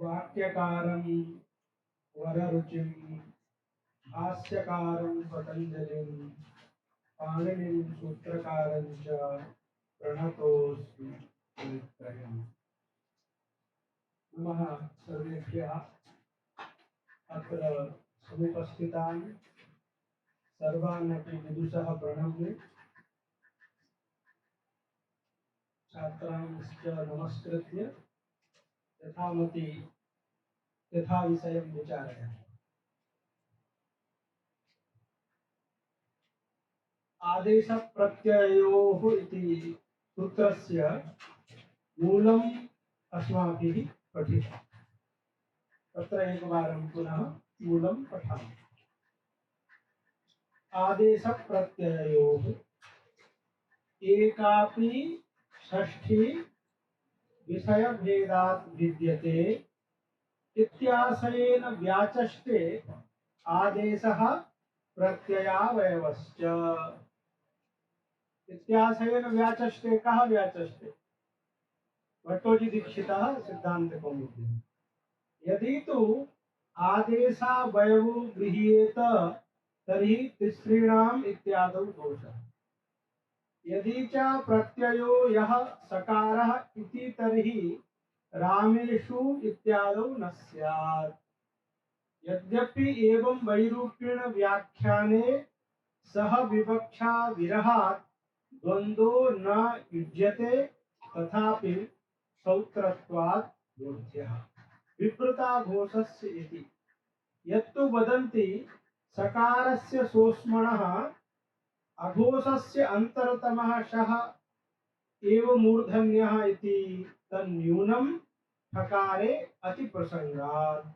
वाक्यकारं वररुचिं भाष्यकारं पतञ्जलिं पाणिनिं सूत्रकारं च प्रणतोऽस्मि हरित्रयम्। नमः सर्वेभ्यः अत्र समुपस्थितान् सर्वानपि विदुषः प्रणम्य छात्रांश्च नमस्कृत्य यथामति यथा विषयं विचारयामि। आदेश प्रत्ययोः इति सूत्रस्य मूलम् अस्माभिः पठितम्। तत्र एकवारं पुनः मूलं पठामि। आदेश प्रत्ययोः एकापि षष्ठी विषयभेदात् विद्यते इत्याशयेन व्याचष्टे आदेशः प्रत्ययावयवश्च। इत्याशयेन व्याचष्टे कः व्याचष्टे? भट्टोजी दीक्षितः सिद्धान्तकौमुदी। यदि तु आदेशावयवो गृह्येत तर्हि तिसॄणाम् इत्यादौ दोषः। यदि च प्रत्ययो यः सकारः इति तर्हि रामेषु इत्यादौ न स्यात्। यद्यपि एवं वैरूप्येण व्याख्याने सह विवक्षा विरहात् द्वन्द्वो न युज्यते तथापि सौत्रत्वात् बोध्यः विप्रताघोषस्य इति। यत्तु वदन्ति सकारस्य सोष्मणः अघोषस्य अन्तरतमः शः एव मूर्धन्यः इति तन्न्यूनं ठकारे अतिप्रसंगात्।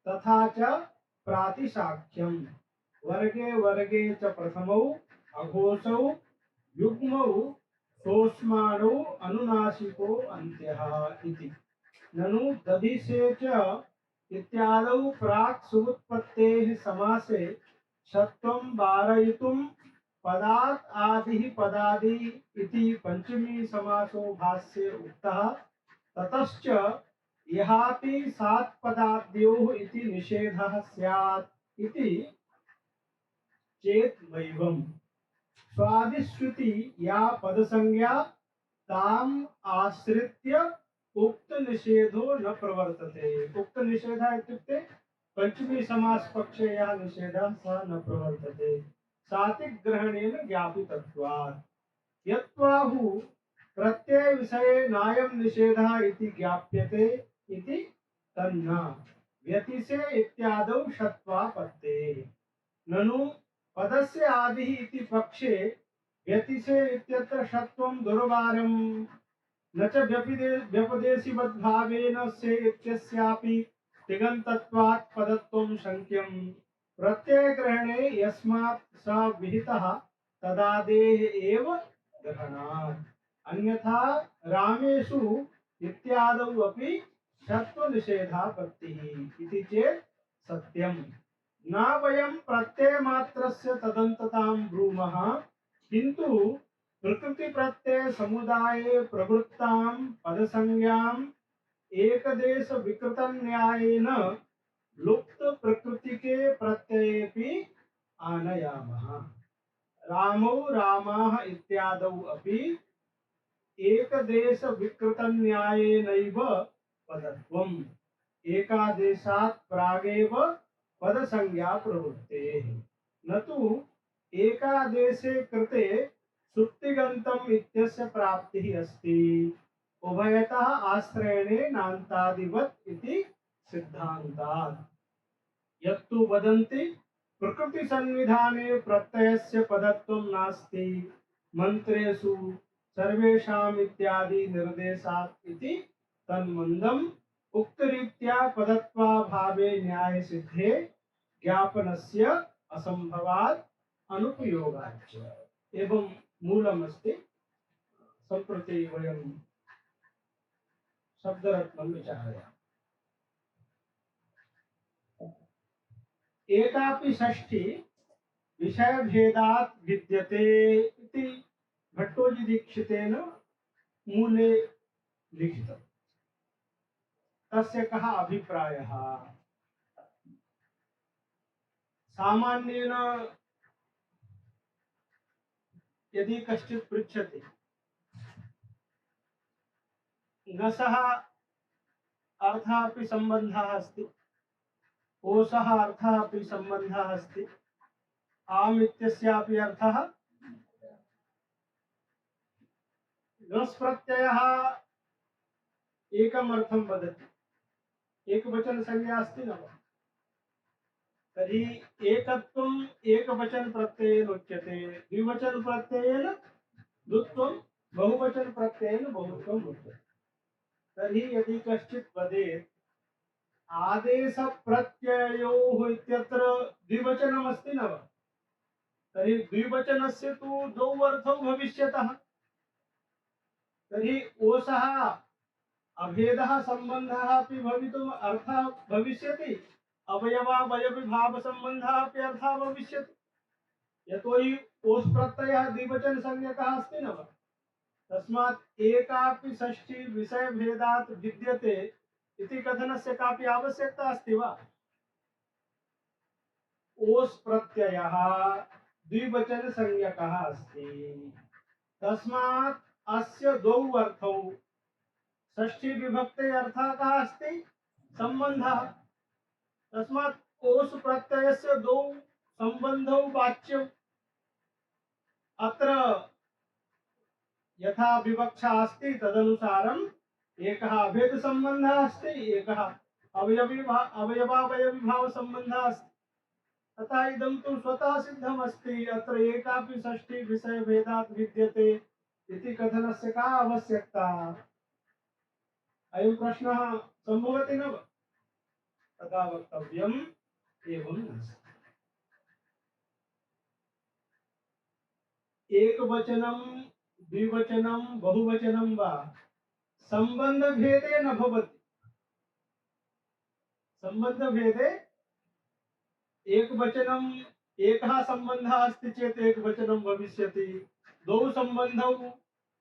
तथा च प्रातिशाख्यं वर्गे वर्गे च प्रथमौ अघोषौ युग्मौ सोष्माणौ अनुनासिको अन्त्यः इति। ननु दधिसे च इत्यादौ प्राक् सुबुत्पत्तेः समासे षत्वं वारयितुं पदात् आदिः पदादि इति पंचमी समासो भाष्ये उक्तः। ततश्च यहापि सात् पदाद्योः इति निषेधः स्यात् इति चेत् वैवम् स्वादिश्रुति या पदसंज्ञा ताम् आश्रित्य उक्त निषेधो न प्रवर्तते। उक्त निषेधः इत्युक्ते पंचमी समास पक्षे यः निषेधः सः न प्रवर्तते सातिक ग्रहणेन ज्ञापितत्वात्। यत्वाहुः प्रत्यय विषये नायं निषेधः इति ज्ञाप्यते इति तन्न व्यतिशे इत्यादौ षत्वापत्तेः। ननु पदस्य आदिः इति पक्षे व्यतिशे इत्यत्र षत्वं दुर्वारं न च व्यपदेशिवद्भावेन से इत्यस्यापि तिङन्तत्वात् पदत्वं शङ्क्यम्। प्रत्ययग्रहणे यस्मात् स विहितः तदादेः एव ग्रहणात्। अन्यथा रामेषु इत्यादौ अपि षत्वनिषेधापत्तिः इति चेत् सत्यम्। न वयं प्रत्ययमात्रस्य तदन्ततां ब्रूमः किन्तु प्रकृति प्रत्यय समुदाये प्रवृत्तां पदसंज्ञाम् एकदेश विकृत न्यायेन लुप्त प्रकृति के प्रत्ययेपि आनयामः। रामौ रामाः इत्यादौ अपि एकदेश विकृत न्यायेनैव पदत्वम्। एकादेशात् प्रागेव पदसंज्ञा प्रवृत्तेः न तु एकादेशे कृते सुप्तिगन्तम् इत्यस्य प्राप्तिः अस्ति। उभयतः आश्रयणे नान्तादिवत् इति सिद्धान्तात्। यत्तु वदन्ति प्रकृति सन्निधाने प्रत्ययस्य पदत्वं नास्ति मंत्रेषु सर्वेषाम् इत्यादि निर्देशात् इति तन्मन्दम् उक्तरीत्या पदत्वाभावे न्याय सिद्धे ज्ञापनस्य असंभवात् अनुपयोगाच्च। एवं मूलमस्ति। सम्प्रति वयं शब्दरत्नं विचारयामः। एकापि षष्ठी विषय भेदात् विद्यते इति भट्टोजी दीक्षितेन मूले लिखितम्। तस्य कः अभिप्रायः? सामान्येन यदि कश्चित् पृच्छति न सः अर्थः अपि सम्बन्धः अस्ति, कोशः अर्थः अपि सम्बन्धः अस्ति, आम् इत्यस्यापि अर्थः गस् प्रत्ययः एकम् अर्थं वदति, एकवचन संज्ञा अस्ति न वा? तर्हि एकत्वम् एकवचन प्रत्ययेन उच्यते, द्विवचन प्रत्ययेन द्वित्वं, बहुवचन प्रत्ययेन बहुत्वम् उच्यते। तर्हि यदि कश्चित् वदेत् आदेश प्रत्ययोः इत्यत्र द्विवचनम् अस्ति न वा? तर्हि द्विवचनस्य तु द्वौ अर्थौ भविष्यतः। तर्हि ओषः अभेदः सम्बन्धः अपि भवितुम् अर्थः भविष्यति, अवयवावयविभाव सम्बन्धः अपि अर्थः भविष्यति। यतोहि ओस् प्रत्ययः द्विवचन संज्ञकः अस्ति न वा? तस्मात् एकापि षष्ठी विषय भेदात् विद्यते इति कथनस्य कापि आवश्यकता अस्ति वा? ओस् प्रत्ययः द्विवचन संज्ञकः अस्ति, तस्मात् अस्य द्वौ अर्थौ षष्ठी विभक्ते अर्थः कः अस्ति? सम्बन्धः। तस्मात् ओस् प्रत्ययस्य द्वौ सम्बन्धौ वाच्यौ। अत्र यथा विवक्षा अस्ति तदनुसारम् एकः अभेद सम्बन्धः अस्ति, एकः अवयवावयविभाव सम्बन्धः अस्ति। तथा इदं तु स्वतः सिद्धम् अस्ति, अत्र एकापि षष्ठी विषय भेदात् विद्यते इति कथनस्य का आवश्यकता? अयं प्रश्नः सम्भवति न वा? तथा वक्तव्यम् एवं नास्ति। एकवचनं द्विवचनं बहुवचनं वा सम्बन्धभेदे न भवति। सम्बन्धभेदे एकवचनम् एकः सम्बन्धः अस्ति चेत् एकवचनं भविष्यति, द्वौ सम्बन्धौ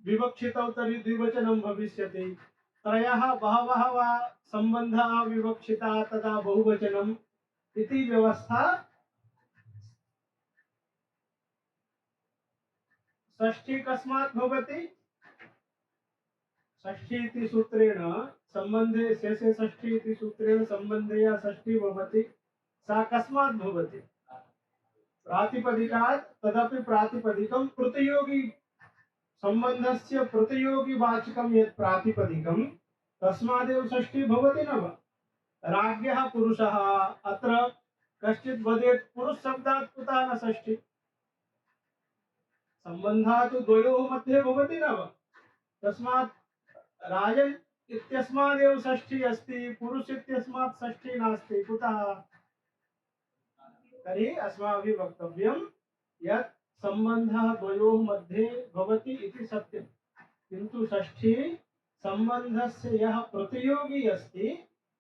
विवक्षितौ तर्हि द्विवचनं भविष्यति, त्रयः बहवः वा सम्बन्धाः विवक्षिताः तदा बहुवचनम् इति व्यवस्था। षष्ठी कस्मात् भवति? षष्ठी इति सूत्रेण सम्बन्धे शेषे षष्ठी इति सूत्रेण सम्बन्धे या षष्ठी भवति, सा कस्मात् भवति? प्रातिपदिकात्। तदपि प्रातिपदिकं प्रतियोगी सम्बन्धस्य प्रतियोगिवाचकं यत् प्रातिपदिकं तस्मादेव षष्ठी भवति न वा? राज्ञः पुरुषः, अत्र कश्चित् वदेत् पुरुष शब्दात् कुतः न षष्ठी? सम्बन्धः तु द्वयोः मध्ये भवति न वा? तस्मात् राजन् इत्यस्मादेव षष्ठी अस्ति, पुरुष इत्यस्मात् षष्ठी नास्ति, कुतः? तर्हि अस्माभिः वक्तव्यं यत् सम्बन्धः द्वयोः मध्ये भवति इति सत्यं, किन्तु षष्ठी सम्बन्धस्य यः प्रतियोगी अस्ति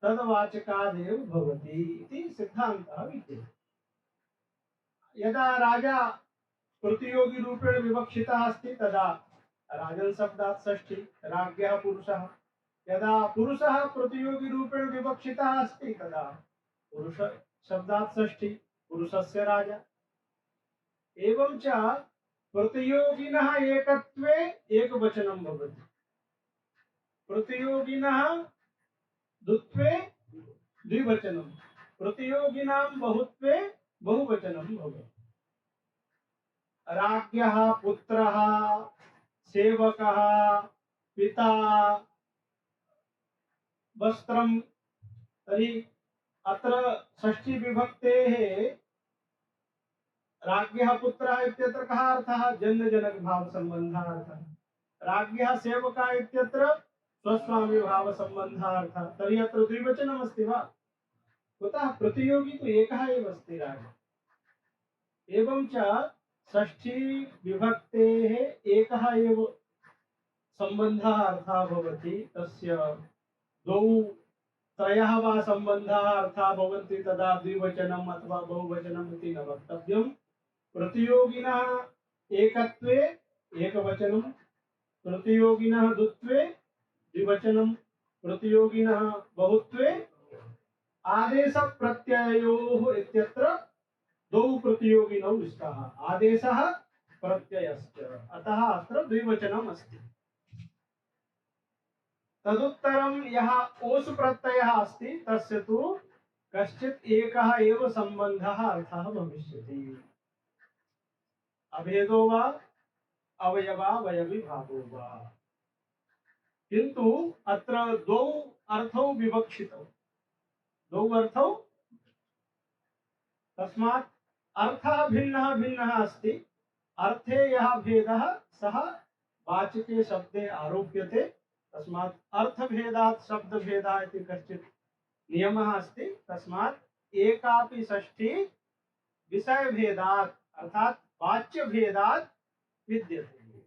तद्वाचकादेव भवति इति सिद्धान्तः विद्यते। यदा राजा प्रतियोगी रूपेण विवक्षितः अस्ति तदा राजन् शब्दात् षष्ठी, राज्ञः पुरुषः। यदा पुरुषः प्रतियोगी रूपेण विवक्षितः अस्ति तदा पुरुष शब्दात् षष्ठी, पुरुषस्य राजा। एवं च प्रतियोगिनः एकत्वे एकवचनं भवति, प्रतियोगिनः द्वित्वे द्विवचनं, प्रतियोगिनां बहुत्वे बहुवचनं भवति। राज्ञः पुत्रः, सेवकः, पिता, वस्त्रं। तर्हि अत्र षष्ठी विभक्तेः राज्ञः पुत्रः इत्यत्र कः अर्थः? जन्मजनक भाव सम्बन्धः अर्थः। राज्ञः सेवकः इत्यत्र स्वस्वामी भाव सम्बन्धः अर्थः। तर्हि अत्र द्विवचनम् अस्ति वा? कुतः? प्रतियोगी तु एकः एव अस्ति, राजा। एवं च षष्ठी विभक्तेः एकः एव सम्बन्धः अर्थः भवति, तस्य द्वौ त्रयः वा सम्बन्धाः अर्थाः भवन्ति तदा द्विवचनम् अथवा बहुवचनम् इति न वक्तव्यम्। प्रतियोगिनः एकत्वे एकवचनं, प्रतियोगिनः द्वित्वे द्विवचनं, प्रतियोगिनः बहुत्वे आदेश प्रत्ययोः इत्यत्र द्वौ प्रतियोगिनौ स्तः आदेशः प्रत्ययश्च अतः अत्र द्विवचनम् अस्ति। तदुत्तरं यः ओस् प्रत्ययः अस्ति तस्य तु कश्चित् एकः एव सम्बन्धः अर्थः भविष्यति। अभेदो वा अवयवावयविभावो वा। किन्तु अत्र द्वौ अर्थौ विवक्षितौ द्वौ अर्थौ तस्मात् अर्थः भिन्नः भिन्नः अस्ति। अर्थे यः भेदः सः वाचके शब्दे आरोप्यते। तस्मात् अर्थभेदात् शब्दभेदः इति कश्चित् नियमः अस्ति। तस्मात् एकापि षष्ठी विषयभेदात् अर्थात् वाच्यभेदात् विद्यते।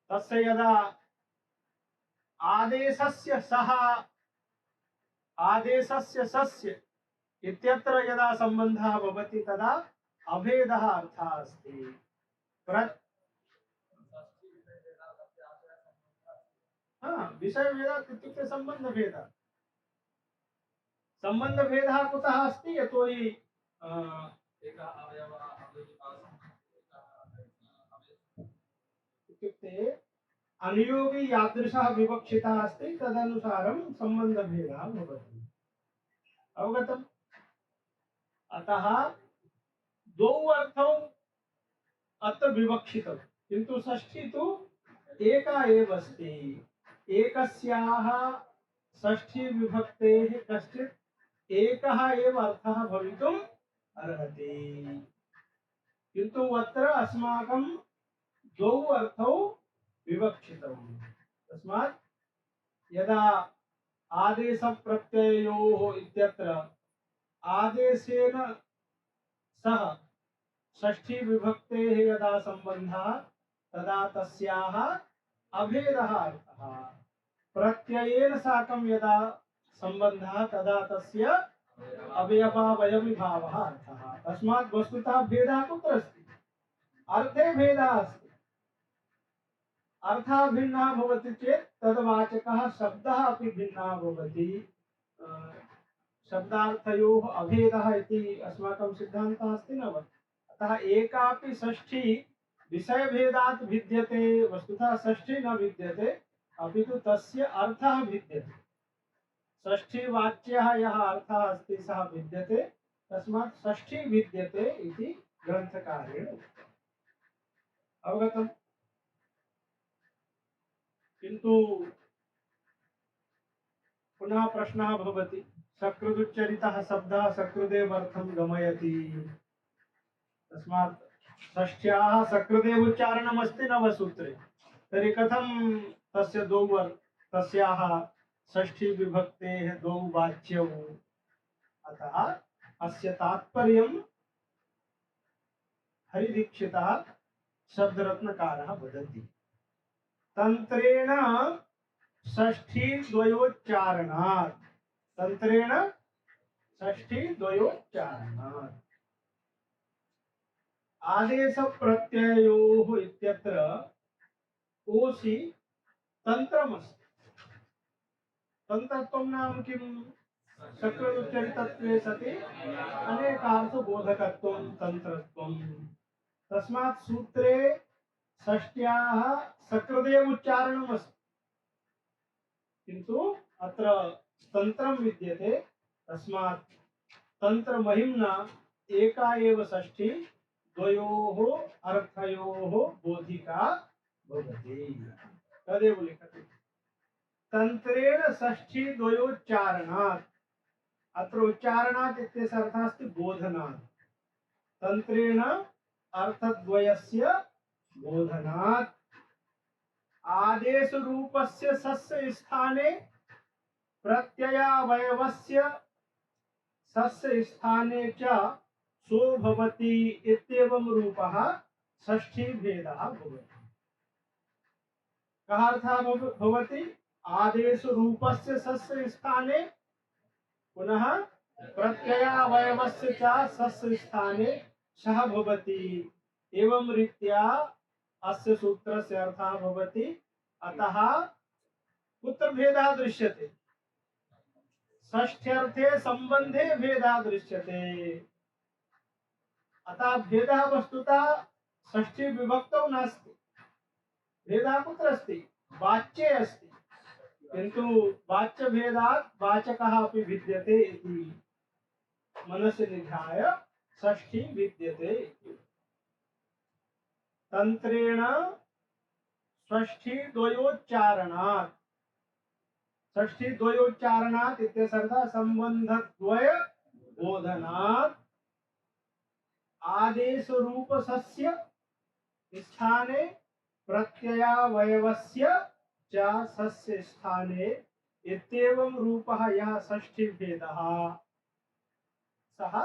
तस्य यदा आदेशस्य सः आदेशस्य सस्य इत्यत्र यदा सम्बन्धः भवति तदा अभेदः अर्थः अस्ति। विषयभेदात् इत्युक्ते सम्बन्धभेदः। सम्बन्धभेदः कुतः अस्ति? यतोहि इत्युक्ते अनुयोगी यादृशः विवक्षितः अस्ति तदनुसारं सम्बन्धभेदः भवति। अवगतम्? अतः द्वौ अर्थौ अत्र विवक्षितौ किन्तु षष्ठी तु एका एव अस्ति। एकस्याः षष्ठी विभक्तेः कश्चित् एकः एव अर्थः भवितुम् अर्हति। किन्तु अत्र अस्माकं द्वौ अर्थौ विवक्षितौ। तस्मात् यदा आदेशप्रत्ययोः इत्यत्र आदेशेन सह षष्ठी विभक्तेः यदा सम्बन्धः तदा तस्याः अभेदः अर्थः। प्रत्ययेन साकं यदा सम्बन्धः तदा तस्य अवयवावयविभावः अर्थः। तस्मात् वस्तुतः भेदः कुत्र अस्ति? अर्थे भेदः अस्ति। अर्थः भिन्नः भवति चेत् तद्वाचकः शब्दः अपि भिन्नः भवति। शब्दार्थयोः अभेदः इति अस्माकं सिद्धान्तः अस्ति न वा? अतः एकापि षष्ठी विषयभेदात् भिद्यते। वस्तुतः षष्ठी न विद्यते अपितु तस्य अर्थः भिद्यते। षष्ठी वाच्यः यः अर्थः अस्ति सः भिद्यते। तस्मात् षष्ठी भिद्यते इति ग्रन्थकारेण उक्तम्। अवगतम्? किन्तु पुनः प्रश्नः भवति सकृदुच्चरितः शब्दः सकृदेवर्थं गमयति। तस्मात् षष्ठ्याः सकृदेव उच्चारणमस्ति नवसूत्रे। तर्हि कथं तस्य तस्याः षष्ठी विभक्तेः द्वौ वाच्यौ? अतः अस्य तात्पर्यं हरिदीक्षितः शब्दरत्नकारः वदति। तन्त्रेण षष्ठी द्वयोच्चारणात् तन्त्रेण षष्ठी द्वयोच्चारणात् आदेश प्रत्ययोः इत्यत्र ओषि तन्त्रमस्ति। तन्त्रत्वं नाम किं? सकृदुच्चरितत्वे सति अनेकार्थबोधकत्वं तन्त्रत्वं। तस्मात् सूत्रे षष्ट्याः सकृदेव उच्चारणमस्ति किन्तु अत्र तन्त्रं विद्यते। तस्मात् तन्त्रमहिम्ना एका एव षष्ठी द्वयोः अर्थयोः बोधिका भवति। तदेव लिखति तन्त्रेण षष्ठी द्वयोच्चारणात्। अत्र उच्चारणात् इत्यस्य अर्थः अस्ति बोधनात्। तन्त्रेण अर्थद्वयस्य बोधनात् आदेश रूपस्य सस्य स्थाने प्रत्ययावयवस्य सस्य स्थाने च सो भवति इत्येवं रूपः षष्ठी भेदः भवति। कः अर्थः भवति? आदेश रूपस्य सस्य स्थाने पुनः प्रत्ययावयवस्य च सस्य स्थाने सः भवति। एवं रीत्या अस्य सूत्रस्य अर्थः भवति अतः कुत्र भेदः दृश्यते? षष्ठ्यर्थे संबंधे भेदः दृश्यते। अतः भेदः वस्तुतः षष्ठी विभक्तौ नास्ति। भेदः कुत्र अस्ति? वाच्ये अस्ति। किन्तु वाच्यभेदात् वाचकः अपि भिद्यते इति मनसि निधाय षष्ठी विद्यते। तंत्रेण षष्ठी द्वयोच्चारणात्, षष्ठी द्वयोच्चारणात् इत्यर्थः संबंधद्वय बोधनात् आदेश रूपस्य स्थाने प्रत्ययावयवस्य च सस्य स्थाने इत्येवं रूपः यः षष्ठी भेदः सः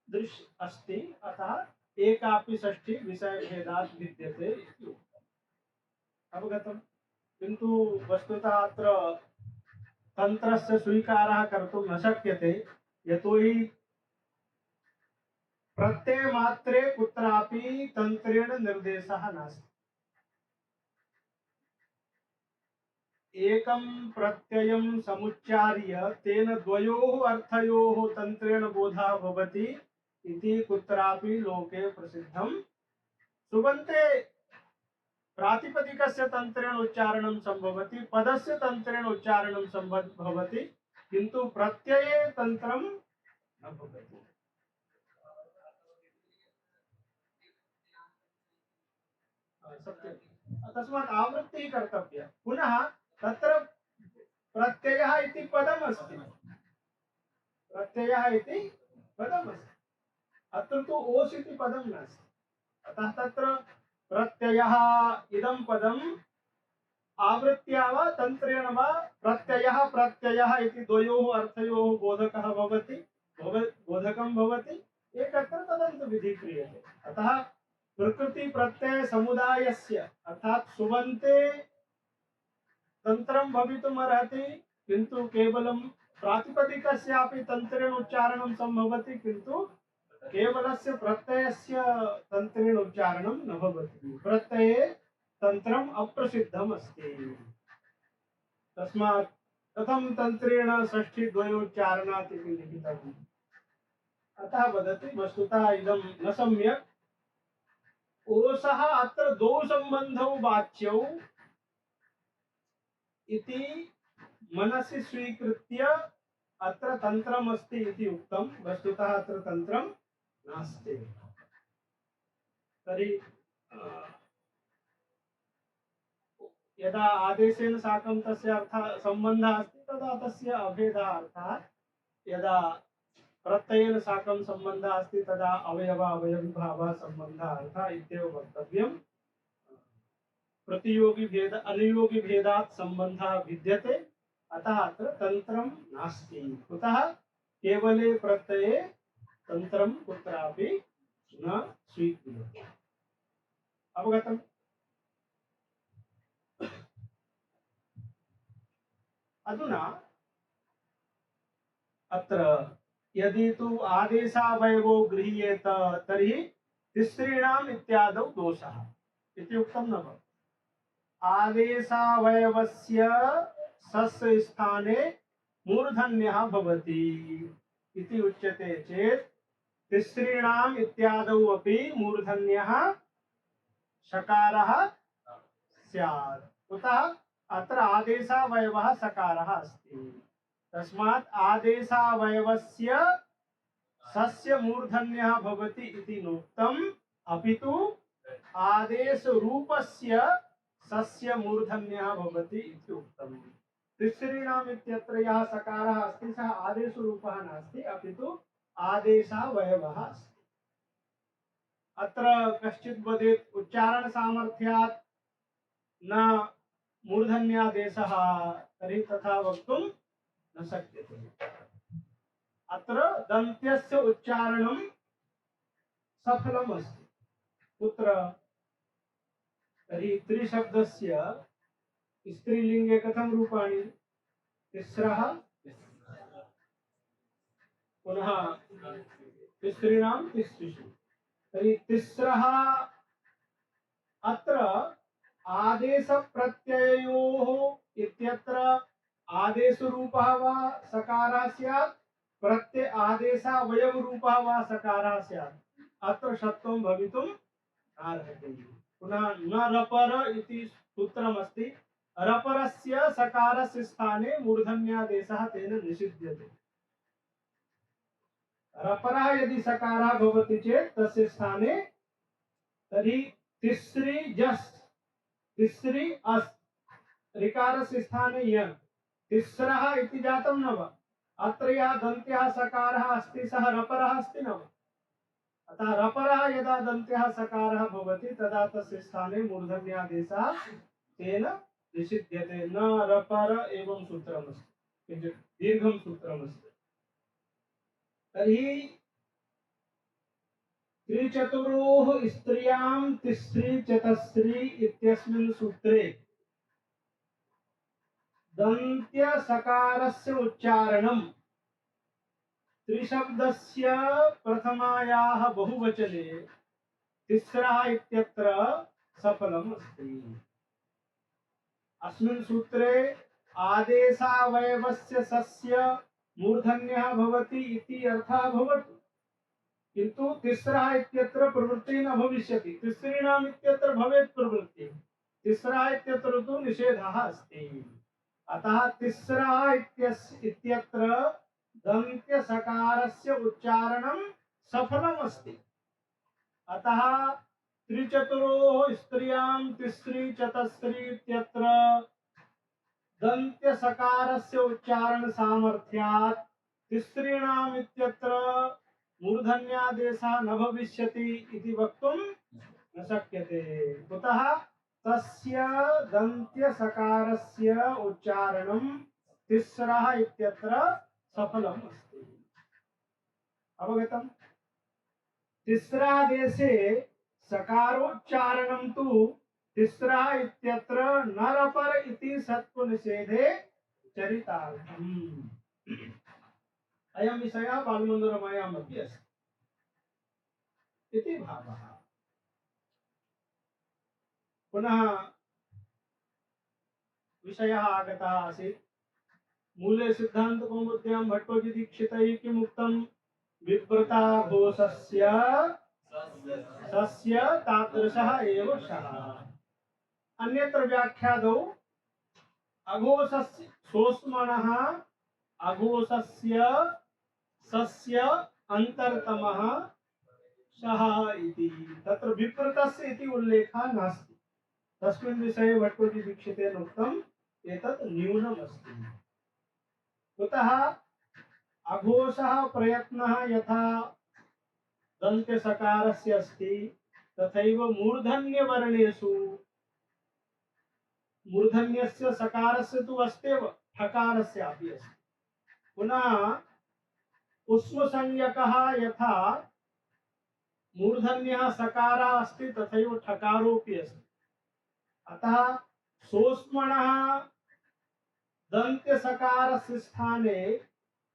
दृश्य अस्ति। अतः एकापि षष्ठी विषय भेदात् विद्यते इति उक्तम्। अवगतम्? किन्तु वस्तुतः अत्र तन्त्रस्य स्वीकारः कर्तुं न शक्यते, यतोहि प्रत्ययमात्रे कुत्रापि तन्त्रेण निर्देशः नास्ति। एकं प्रत्ययं समुच्चार्य तेन द्वयोः अर्थयोः तन्त्रेण बोधः भवति इति कुत्रापि लोके प्रसिद्धं। सुबन्ते प्रातिपदिकस्य तन्त्रेण उच्चारणं सम्भवति, पदस्य तन्त्रेण उच्चारणं भवति, किन्तु प्रत्यये तन्त्रं न भवति। सत्यं। तस्मात् आवृत्तिः कर्तव्या। पुनः तत्र प्रत्ययः इति पदमस्ति, प्रत्ययः इति पदमस्ति। अत्र तु ओस् इति पदं नास्ति। अतः तत्र प्रत्ययः इदं पदम् आवृत्त्या वा तन्त्रेण वा प्रत्ययः प्रत्ययः इति द्वयोः अर्थयोः बोधकः भवति, बोधकं भवति, एकत्र तदन्तविधिः क्रियते। अतः प्रकृति प्रत्यय समुदायस्य अर्थात सुबन्ते तन्त्रं भवितुम् अर्हति, किन्तु केवलं प्रातिपदिकस्यापि तन्त्रेण उच्चारणं सम्भवति, किन्तु केवलस्य प्रत्ययस्य तन्त्रेण उच्चारणं न भवति। प्रत्यये तन्त्रम् अप्रसिद्धम् अस्ति। तस्मात् कथं तन्त्रेण षष्ठी द्वयोच्चारणात् इति लिखितम्। अतः वदति वस्तुतः इदं न सम्यक्। ओषः अत्र द्वौ सम्बन्धौ वाच्यौ इति मनसि स्वीकृत्य अत्र तन्त्रम् अस्ति इति उक्तं। वस्तुतः अत्र तन्त्रं नास्ति। तर्हि यदा आदेशेन साकं तस्य अर्थः सम्बन्धः अस्ति तदा तस्य अभेदः अर्थः, यदा प्रत्ययेन साकं सम्बन्धः अस्ति तदा अवयवावयविभावः सम्बन्धः अर्थः इत्येव वक्तव्यम्। प्रतियोगी भेद अनुयोगी भेदात् सम्बन्धः विद्यते। अतः अत्र तन्त्रं नास्ति। कुतः? केवले प्रत्यये तन्त्रं कुत्रापि न स्वीक्रियते। अवगतम्? अधुना अत्र यदि तु आदेशावयवो गृह्येत तर्हि तिसॄणाम् इत्यादौ दोषः इति उक्तं न भवति। आदेशावयवस्य सस्य स्थाने मूर्धन्यः भवति इति उच्यते चेत् तिसॄणाम् इत्यादौ अपि मूर्धन्यः शकारः स्यात्। कुतः? अत्र आदेशावयवः सकारः अस्ति। तस्मात् आदेशावयवस्य सस्य मूर्धन्यः भवति इति नोक्तम्, अपितु आदेशरूपस्य सस्य मूर्धन्यः भवति इति उक्तम्। तिसॄणाम् इत्यत्र यः सकारः अस्ति सः आदेशरूपः नास्ति, अपितु आदेशावयवः अस्ति। अत्र कश्चित् वदेत् उच्चारण सामर्थ्यात् न मूर्धन्यादेशः, तर्हि तथा वक्तुं न शक्यते। अत्र दन्त्यस्य उच्चारणं सफलम् अस्ति। कुत्र? तर्हि त्रिशब्दस्य स्त्रीलिङ्गे कथं रूपाणि? तिस्रः, पुनः तिसॄणां तिसृषु। तर्हि तिस्रः अत्र आदेश प्रत्ययोः इत्यत्र आदेश रूपः वा सकारः स्यात्, प्रत्यय आदेशावयव रूपः वा सकारः स्यात्, अत्र षत्वं भवितुम् अर्हति। पुनः न रपर इति सूत्रमस्ति, रपरस्य सकारस्य स्थाने मूर्धन्यादेशः तेन निषिध्यते। रपरः यदि सकारः भवति चेत् तस्य स्थाने तर्हि तिस्री जस् तिस्री अस् ऋकारस्य स्थाने य तिस्रः इति जातं न वा, अत्र यः दन्त्यः सकारः अस्ति सः रपरः अस्ति न वा, अतः रपरः यदा दन्त्यः सकारः भवति तदा तस्य स्थाने मूर्धन्यादेशः तेन निषिध्यते। न रपर एवं सूत्रमस्ति, किञ्चित् दीर्घं सूत्रमस्ति। तर्हि त्रिचतुरोः स्त्रियां तिस्री चतस्री इत्यस्मिन् सूत्रे दन्त्य सकारस्य उच्चारणं त्रिशब्दस्य प्रथमायाः बहुवचने तिस्रः इत्यत्र सफलम् अस्ति। अस्मिन् सूत्रे आदेशावयवस्य सस्य मूर्धन्यः भवति इति अर्थः भवति, किन्तु तिस्रः इत्यत्र प्रवृत्तिः न भविष्यति। तिस्रीणाम् इत्यत्र भवेत् प्रवृत्तिः, तिस्रः इत्यत्र तु निषेधः अस्ति। अतः तिस्रः इत्यत्र दन्त्य सकारस्य उच्चारणं सफलम् अस्ति। अतः त्रिचतुरोः स्त्रियां तिस्री चतस्री इत्यत्र दन्त्य सकारस्य उच्चारण सामर्थ्यात् तिस्रीणाम् इत्यत्र मूर्धन्यादेशः न भविष्यति इति वक्तुं न शक्यते। कुतः? तस्य दन्त्य सकारस्य उच्चारणं तिस्रः इत्यत्र सफलम् अस्ति। अवगतम्? तिस्रादेशे सकारोच्चारणं तु तिस्रः इत्यत्र न रपर इति सत्त्वनिषेधे चरितार्थम्। अयं विषयः बालमन्दोरमायाम् अपि अस्ति इति भावः। पुनः विषयः आगतः आसीत्, मूले सिद्धान्तकौमुद्यां भट्टोजीदीक्षितैः किम् उक्तं? विव्रता घोषस्य सस्य तादृशः एव शः। अन्यत्र व्याख्यादौ अघोषस्य सोस्मणः अघोषस्य सस्य अन्तरतमः शः इति, तत्र विप्रतस्य इति उल्लेखः नास्ति। तस्मिन् विषये भट्टोजीदीक्षितेन उक्तम् एतत् न्यूनमस्ति। कुतः? अघोषः प्रयत्नः यथा दन्त्यसकारस्य अस्ति तथैव मूर्धन्यवर्णेषु मूर्धन्यस्य सकारस्य तु अस्त्येव, ठकारस्यापि अस्ति। पुनः उष्मसंज्ञकः यथा मूर्धन्यः सकारः अस्ति तथैव ठकारोऽपि अस्ति। अतः सोष्मणः दन्त्यसकारस्य स्थाने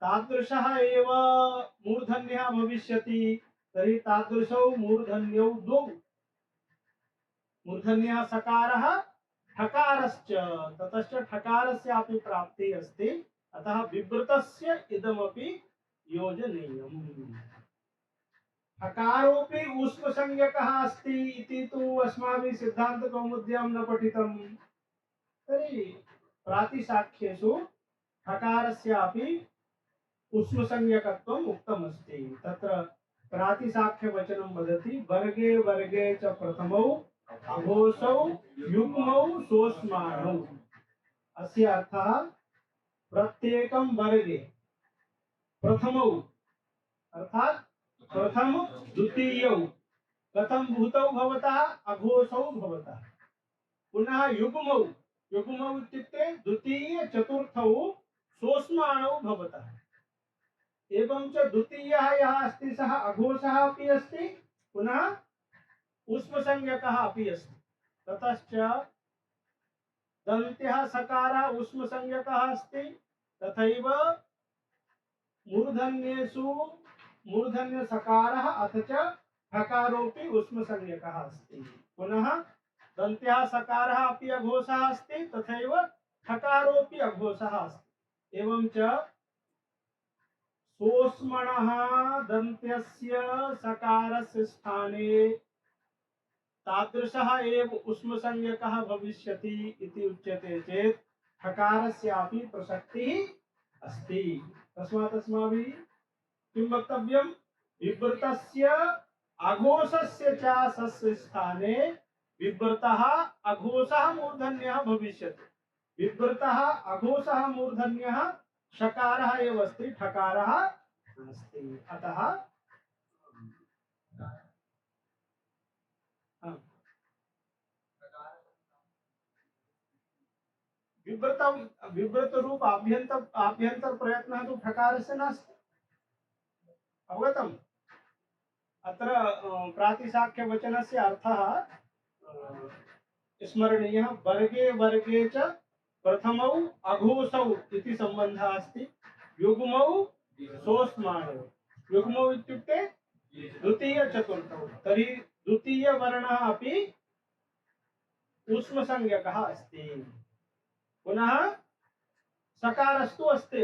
तादृशः एव मूर्धन्यः भविष्यति। तर्हि तादृशौ मूर्धन्यौ द्वौ, मूर्धन्यः सकारः ठकारश्च, ततश्च ठकारस्यापि प्राप्तिः अस्ति। अतः विव्रतस्य इदमपि योजनीयम्। ठकारोऽपि ऊष्मसंज्ञकः अस्ति इति तु अस्माभिः सिद्धान्तकौमुद्यां न पठितं। तर्हि प्रातिसाख्येषु ठकारस्यापि ऊष्मसंज्ञकत्वम् उक्तमस्ति। तत्र प्रातिसाख्यवचनं वदति, वर्गे वर्गे च प्रथमौ अघोषौ युग्मौ सोष्माणौ। अस्य अर्थः प्रत्येकं वर्गे प्रथमौ अर्थात् प्रथम द्वितीयौ कथं भूतौ भवतः? अघोषौ भवतः। पुनः युग्मौ, युग्मौ इत्युक्ते द्वितीय चतुर्थौ सोष्माणौ भवतः। एवं च द्वितीयः यः अस्ति सः अघोषः अपि अस्ति, पुनः ऊष्मसंज्ञकः अपि अस्ति। ततश्च दन्त्यः सकारः ऊष्मसंज्ञकः अस्ति, तथैव मूर्धन्येषु मूर्धन्यसकारः अथ च ठकारोऽपि ऊष्मसंज्ञकः अस्ति। पुनः दन्त्याः सकारः अपि अघोषः अस्ति तथैव ठकारोऽपि अघोषः अस्ति। एवं च सोऽस्मणः दन्त्यस्य सकारस्य स्थाने तादृशः एव उष्मसंज्ञकः भविष्यति इति उच्यते चेत् ठकारस्यापि प्रसक्तिः अस्ति। तस्मात् अस्माभिः किं वक्तव्यं? विवृतस्य अघोषस्य च सस्य स्थाने विवृतः अघोषः मूर्धन्यः भविष्यति। विवृतः अघोषः मूर्धन्यः षकारः एव अस्ति, ठकारः नास्ति। अतः विवृत रूप आभ्यंतर प्रयत्नः तु ठकारस्य नास्ति। अवगतम्? अत्र प्रातिशाख्यवचनस्य अर्थः स्मरणीयः। वर्गे वर्गे च प्रथमौ अघोषौ इति सम्बन्धः अस्ति। युग्मौ सोऽस्माणौ। युग्मौ इत्युक्ते द्वितीय चतुर्थौ। तर्हि द्वितीय वर्णः अपि ऊष्मसंज्ञकः अस्ति। पुनः सकारस्तु अस्ति।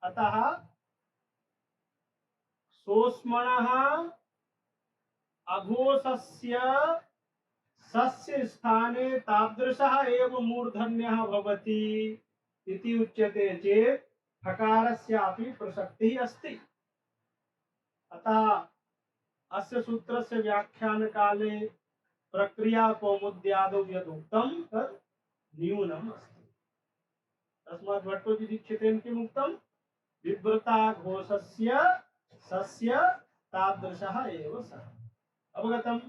अतः सोऽस्मणः अघोषस्य सस्य स्थाने तादृशः एव मूर्धन्यः भवति इति उच्यते चेत् ठकारस्यापि प्रसक्तिः अस्ति। अतः अस्य सूत्रस्य व्याख्यानकाले प्रक्रिया कौमुद्यादौ यदुक्तं तत् न्यूनम् अस्ति। तस्मात् भट्टोजी दीक्षितेन किम् उक्तं? विवृताघोषस्य सस्य तादृशः एव सः। अवगतम्?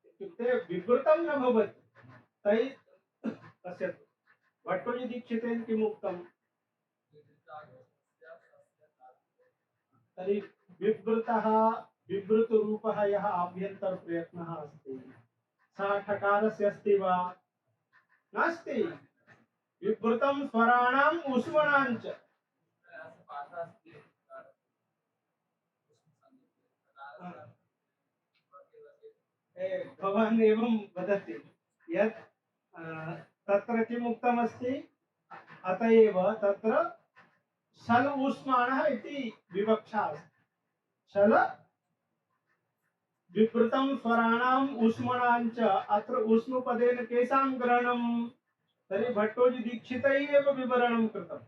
इत्युक्ते विवृतं न भवति। तै पश्यतु, भट्टोजी दीक्षितेन किम् उक्तं? तर्हि विवृतः विवृतरूपः यः आभ्यन्तर प्रयत्नः अस्ति सः ठकारस्य अस्ति वा? नास्ति। विवृतं स्वराणाम् ऊष्मणां च। भवान् एवं वदति यत् तत्र किम् उक्तमस्ति? अतएव तत्र शल ऊष्माणः इति विवक्षा अस्ति। शल विवृतं स्वराणाम् ऊष्मणां च। अत्र ऊष्मपदेन केषां ग्रहणं? तर्हि भट्टोजी दीक्षितैः एव विवरणं कृतं।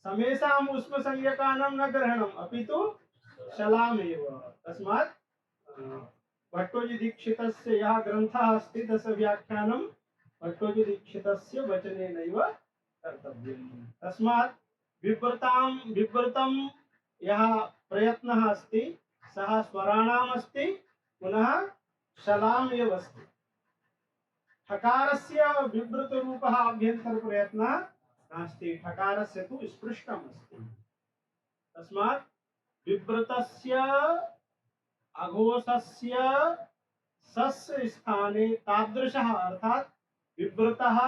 समेषाम् ऊष्मसंज्ञकानां न ग्रहणम्, अपि तु शलामेव। तस्मात् भट्टोजी दीक्षितस्य यः ग्रन्थः अस्ति तस्य व्याख्यानं भट्टोजी दीक्षितस्य वचनेनैव कर्तव्यम्। तस्मात् विवृतं यः प्रयत्नः अस्ति सः स्वराणाम् अस्ति, पुनः शलाम् एव अस्ति। ठकारस्य विवृतरूपः आभ्यन्तर प्रयत्नः नास्ति। ठकारस्य तु स्पृष्टम् अस्ति। तस्मात् विवृतस्य अघोषस्य सस्य स्थाने तादृशः अर्थात् विवृतः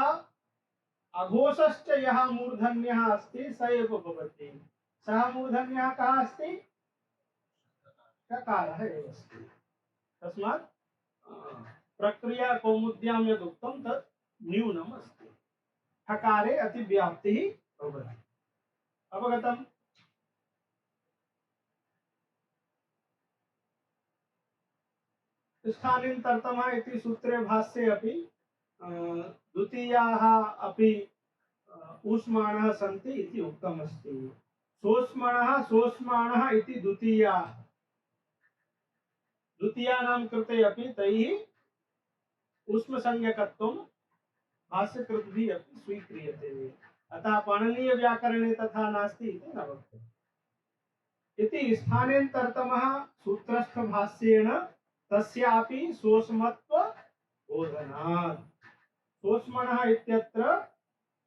अघोषश्च यः मूर्धन्यः अस्ति स एव भवति। सः मूर्धन्यः कः अस्ति? ठकारः एव अस्ति। तस्मात् प्रक्रिया कौमुद्यां यदुक्तं तत् न्यूनम् अस्ति। ठकारे अतिव्याप्तिः भवति। अवगतम्? स्थानिन्तर्तमः इति सूत्रे भाष्ये अपि द्वितीयाः अपि ऊष्माणः सन्ति इति उक्तमस्ति। सोऽस्मणः सोऽस्माणः इति द्वितीयाः। द्वितीयानां कृते अपि तैः ऊष्मसंज्ञकत्वं भाष्यकृद्भिः अपि स्वीक्रियते। अतः पाणिनीयव्याकरणे तथा नास्ति इति न वक्तव्यम्। इति स्थानेन्तरतमः सूत्रस्थभाष्येण तस्यापि सोऽस्मत्व बोधनात्। सोऽस्मणः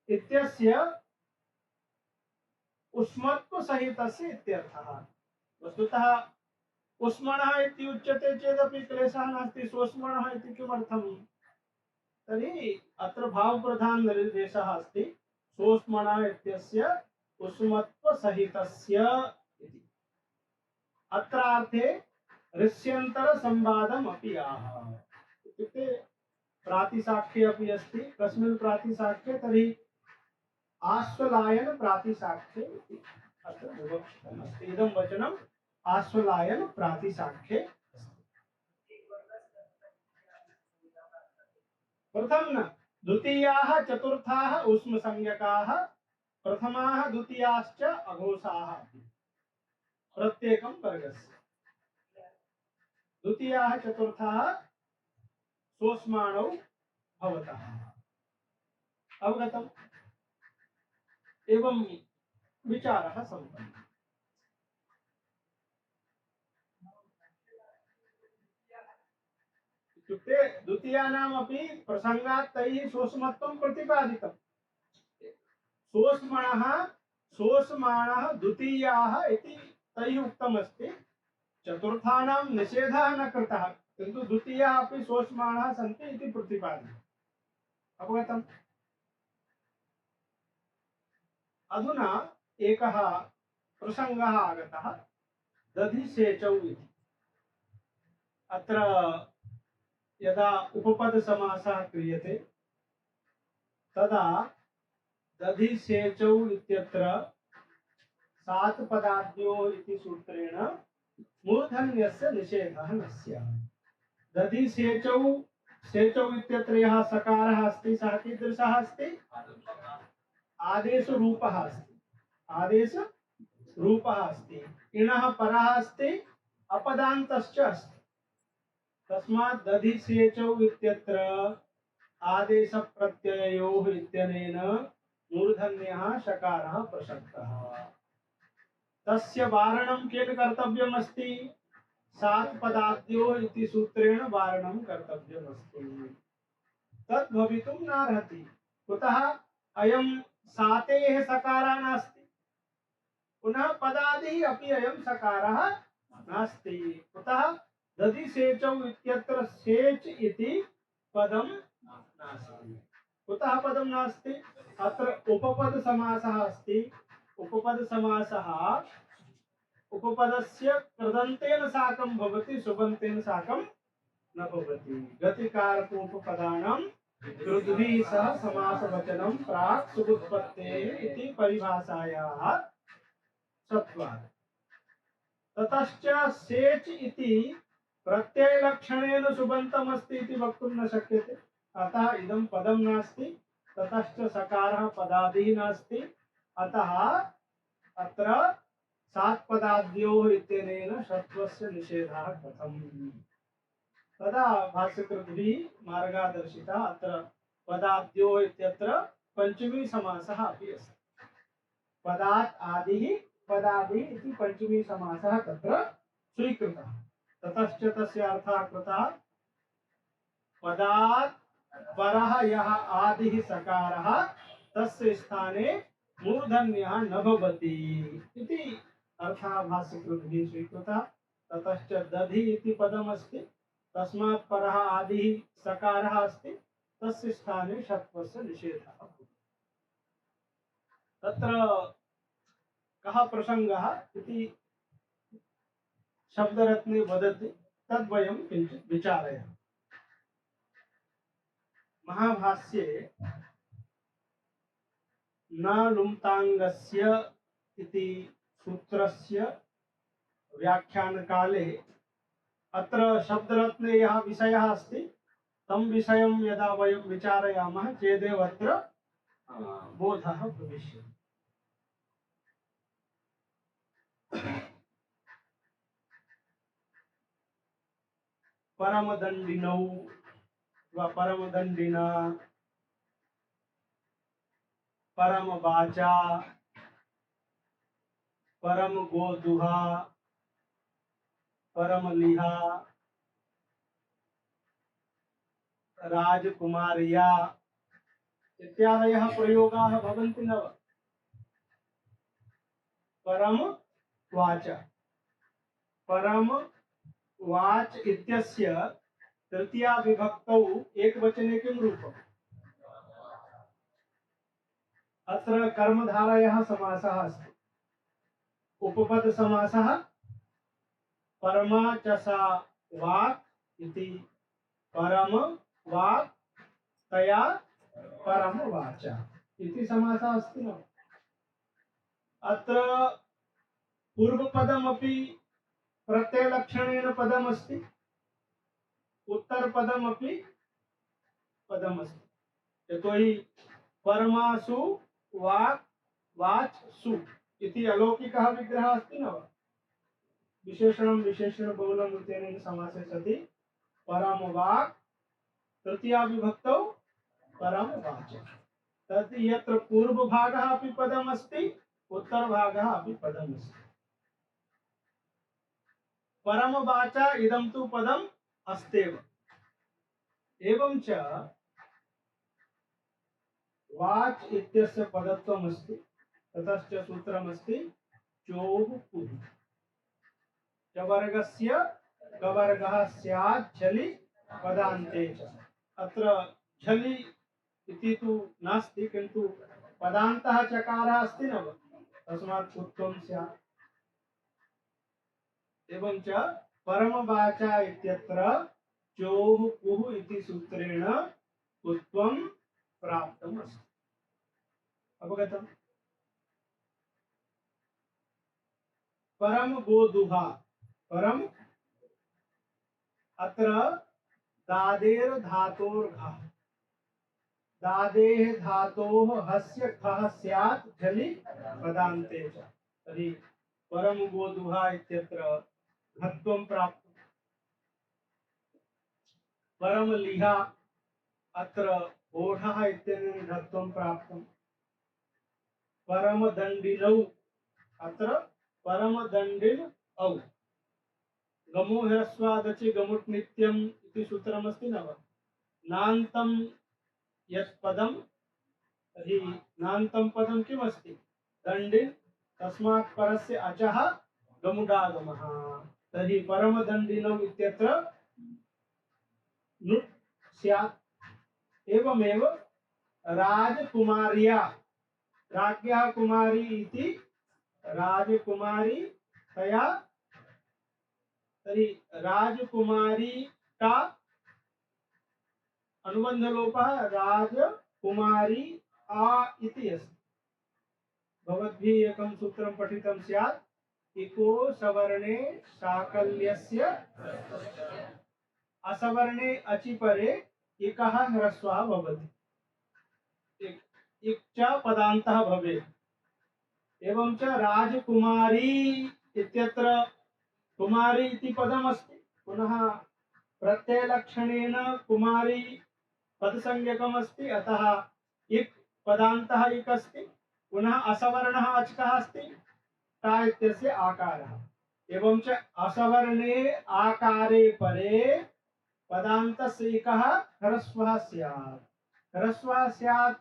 इत्यस्य ऊष्मत्व सहितस्य इत्यर्थः। वस्तुतः ऊष्मणः इति उच्यते चेदपि क्लेशः नास्ति। सोऽस्मणः इति किमर्थम्? तर्हि अत्र भावप्रधान निर्देशः अस्ति। सोऽस्मणः इत्यस्य ऊष्मत्व सहितस्य इति। अत्रार्थे ऋष्यन्तर संवादमपि आह इत्युक्ते प्रातिसाख्ये अपि अस्ति कस्मिन् प्रातिसाख्ये तर्हि आश्वलायन प्रातिसाख्ये इति अत्र विवक्षितमस्ति इदं वचनम् आश्वलायन प्रातिसाख्ये प्रथम न द्वितीयाः चतुर्थाः उष्मसंज्ञकाः प्रथमाः द्वितीयाश्च अघोषाः प्रत्येकं वर्गस्य द्वितीयाः चतुर्थाः सोऽस्माणौ भवतः अवगतम् एवं विचारः सम्पन्नः इत्युक्ते द्वितीयानामपि प्रसङ्गात् तैः सोऽस्मत्वं प्रतिपादितम् सोऽस्माणः द्वितीयाः इति तैः उक्तमस्ति चतुर्थानां निषेधः न कृतः किन्तु द्वितीयाः अपि सोऽस्माणः सन्ति इति प्रतिपादितम् अवगतम् अधुना एकः प्रसङ्गः आगतः दधिसेचौ इति अत्र यदा उपपदसमासः क्रियते तदा दधिसेचौ इत्यत्र सात् पदाद्योः इति सूत्रेण मूर्धन्यस्य निषेधः न स्यात् दधिसेचौ सेचौ इत्यत्र यः सकारः अस्ति सः कीदृशः अस्ति आदेशरूपः अस्ति आदेशरूपः अस्ति इणः परः अस्ति अपदान्तश्च अस्ति तस्मात् दधिसेचौ इत्यत्र आदेशप्रत्यययोः इत्यनेन मूर्धन्यः शकारः प्रसक्तः तस्य वारणं केन कर्तव्यमस्ति सात् पदाद्योः इति सूत्रेण वारणं कर्तव्यमस्ति तद् भवितुं नार्हति कुतः अयं सातेः सकारः नास्ति पुनः पदादिः अपि अयं सकारः नास्ति कुतः दधिसेचौ इत्यत्र सेच इति पदं नास्ति कुतः पदं नास्ति अत्र उपपदसमासः अस्ति उपपदसमासः उपपदस्य कृदन्तेन साकं भवति सुबन्तेन साकं न भवति गतिकारकोपपदानां कृद्भिः सह समासवचनं प्राक् सुबुत्पत्तेः इति परिभाषायाः सत्त्वात् ततश्च सेच इति प्रत्ययलक्षणेन सुबन्तमस्ति इति वक्तुं न शक्यते अतः इदं पदं नास्ति ततश्च सकारः पदादिः नास्ति अतः अत्र सात् पदाद्योः इत्यनेन षत्वस्य निषेधः कथम् तदा भाष्यकृद्भिः मार्गादर्शिता अत्र पदाद्योः इत्यत्र पञ्चमी समासः अपि अस्ति पदात् आदिः पदादिः इति पञ्चमी समासः तत्र स्वीकृतः ततश्च तस्य अर्थः कृतः पदात् परः यः आदिः सकारः तस्य स्थाने मूर्धन्यः न भवति इति अर्थः भाष्यकृद्भिः स्वीकृतः ततश्च दधि इति पदमस्ति तस्मात् परः आदिः सकारः अस्ति तस्य स्थाने षत्वस्य निषेधः तत्र कः प्रसङ्गः इति शब्दरत्ने वदति तद्वयं किञ्चित् विचारयामः महाभाष्ये न लुम्ताङ्गस्य इति सूत्रस्य व्याख्यानकाले अत्र शब्दरत्ने यः विषयः अस्ति तं विषयं यदा वयं विचारयामः चेदेव अत्र बोधः भविष्यति परमदण्डिनौ वा परमदण्डिना परमवाचा परमगोदुहा परमलिहा राजकुमार्या इत्यादयः प्रयोगाः भवन्ति न वा परम वाच परम वाच इत्यस्य तृतीया विभक्तौ एकवचने किं रूपम् अत्र कर्मधारयः समासः अस्ति उपपद समासः परमा च सा वाक् इति परम वाक् तया परम वाचा इति समासः अस्ति न। अत्र पूर्वपदमपि प्रत्ययलक्षणेन पदमस्ति, उत्तरपदमपि पदमस्ति। यतोहि परमासु वाक् वाच् सु इति अलौकिकः विग्रहः अस्ति न वा। विशेषणं विशेषण बहुलम् इत्यनेन समासे सति परम वाक् तृतीया विभक्तौ परम वाच। तत् यत्र पूर्वभागः अपि पदमस्ति, उत्तरभागः अपि पदमस्ति। परम वाचा इदं तु पदम् अस्त्येव। एवं च वाच् इत्यस्य पदत्वमस्ति, ततश्च सूत्रमस्ति चोः पुः। चवर्गस्य कवर्गः स्यात् झलि पदान्ते च। अत्र झलि इति तु नास्ति, किन्तु पदान्तः चकारः अस्ति न वा, तस्मात् उत्वं स्यात्। एवं च परमवाचा इत्यत्र चोः पुः इति सूत्रेण उत्वं प्राप्तम् अस्ति। अवगतम्? परम गोदुहा, परम अत्र दादेर धातोर्घः, दादेः धातोः हस्य खः स्यात् झलि पदान्ते च। तर्हि परम गोदुहा इत्यत्र घत्वं प्राप्तम्। परम लिहा अत्र ओढः इत्यनेन घत्वं प्राप्तम्। परम दण्डिनौ अत्र परम दण्डिन औ। गमो ह्रस्वादचि गमुट् नित्यम् इति सूत्रमस्ति न वा। नान्तं यत् पदं, तर्हि नान्तं पदं किमस्ति? दण्डिन्, तस्मात् परस्य अचः गमुडागमः। तर्हि परमदण्डिनौ इत्यत्र नुट् स्यात्। एवमेव राजकुमार्या, राज्ञः कुमारी इति राजकुमारी तया, तर्हि राजकुमारी का अनुबन्धलोपः राजकुमारी आ इति अस्ति। भवद्भिः एकं सूत्रं पठितं स्यात्। इको सवर्णे साकल्यस्य असवर्णे अचि परे इकः ह्रस्वः भवति। इक् च पदान्तः भवेत्। एवं च राजकुमारी इत्यत्र कुमारी इति पदमस्ति, पुनः प्रत्ययलक्षणेन कुमारी पदसंज्ञकमस्ति, अतः इक् पदान्तः इक् अस्ति। पुनः असवर्णः अचकः अस्ति, टा इत्यस्य आकारः। एवं च असवर्णे आकारे परे पदान्तस्य इकः ह्रस्वः स्यात्। ह्रस्वः स्यात्,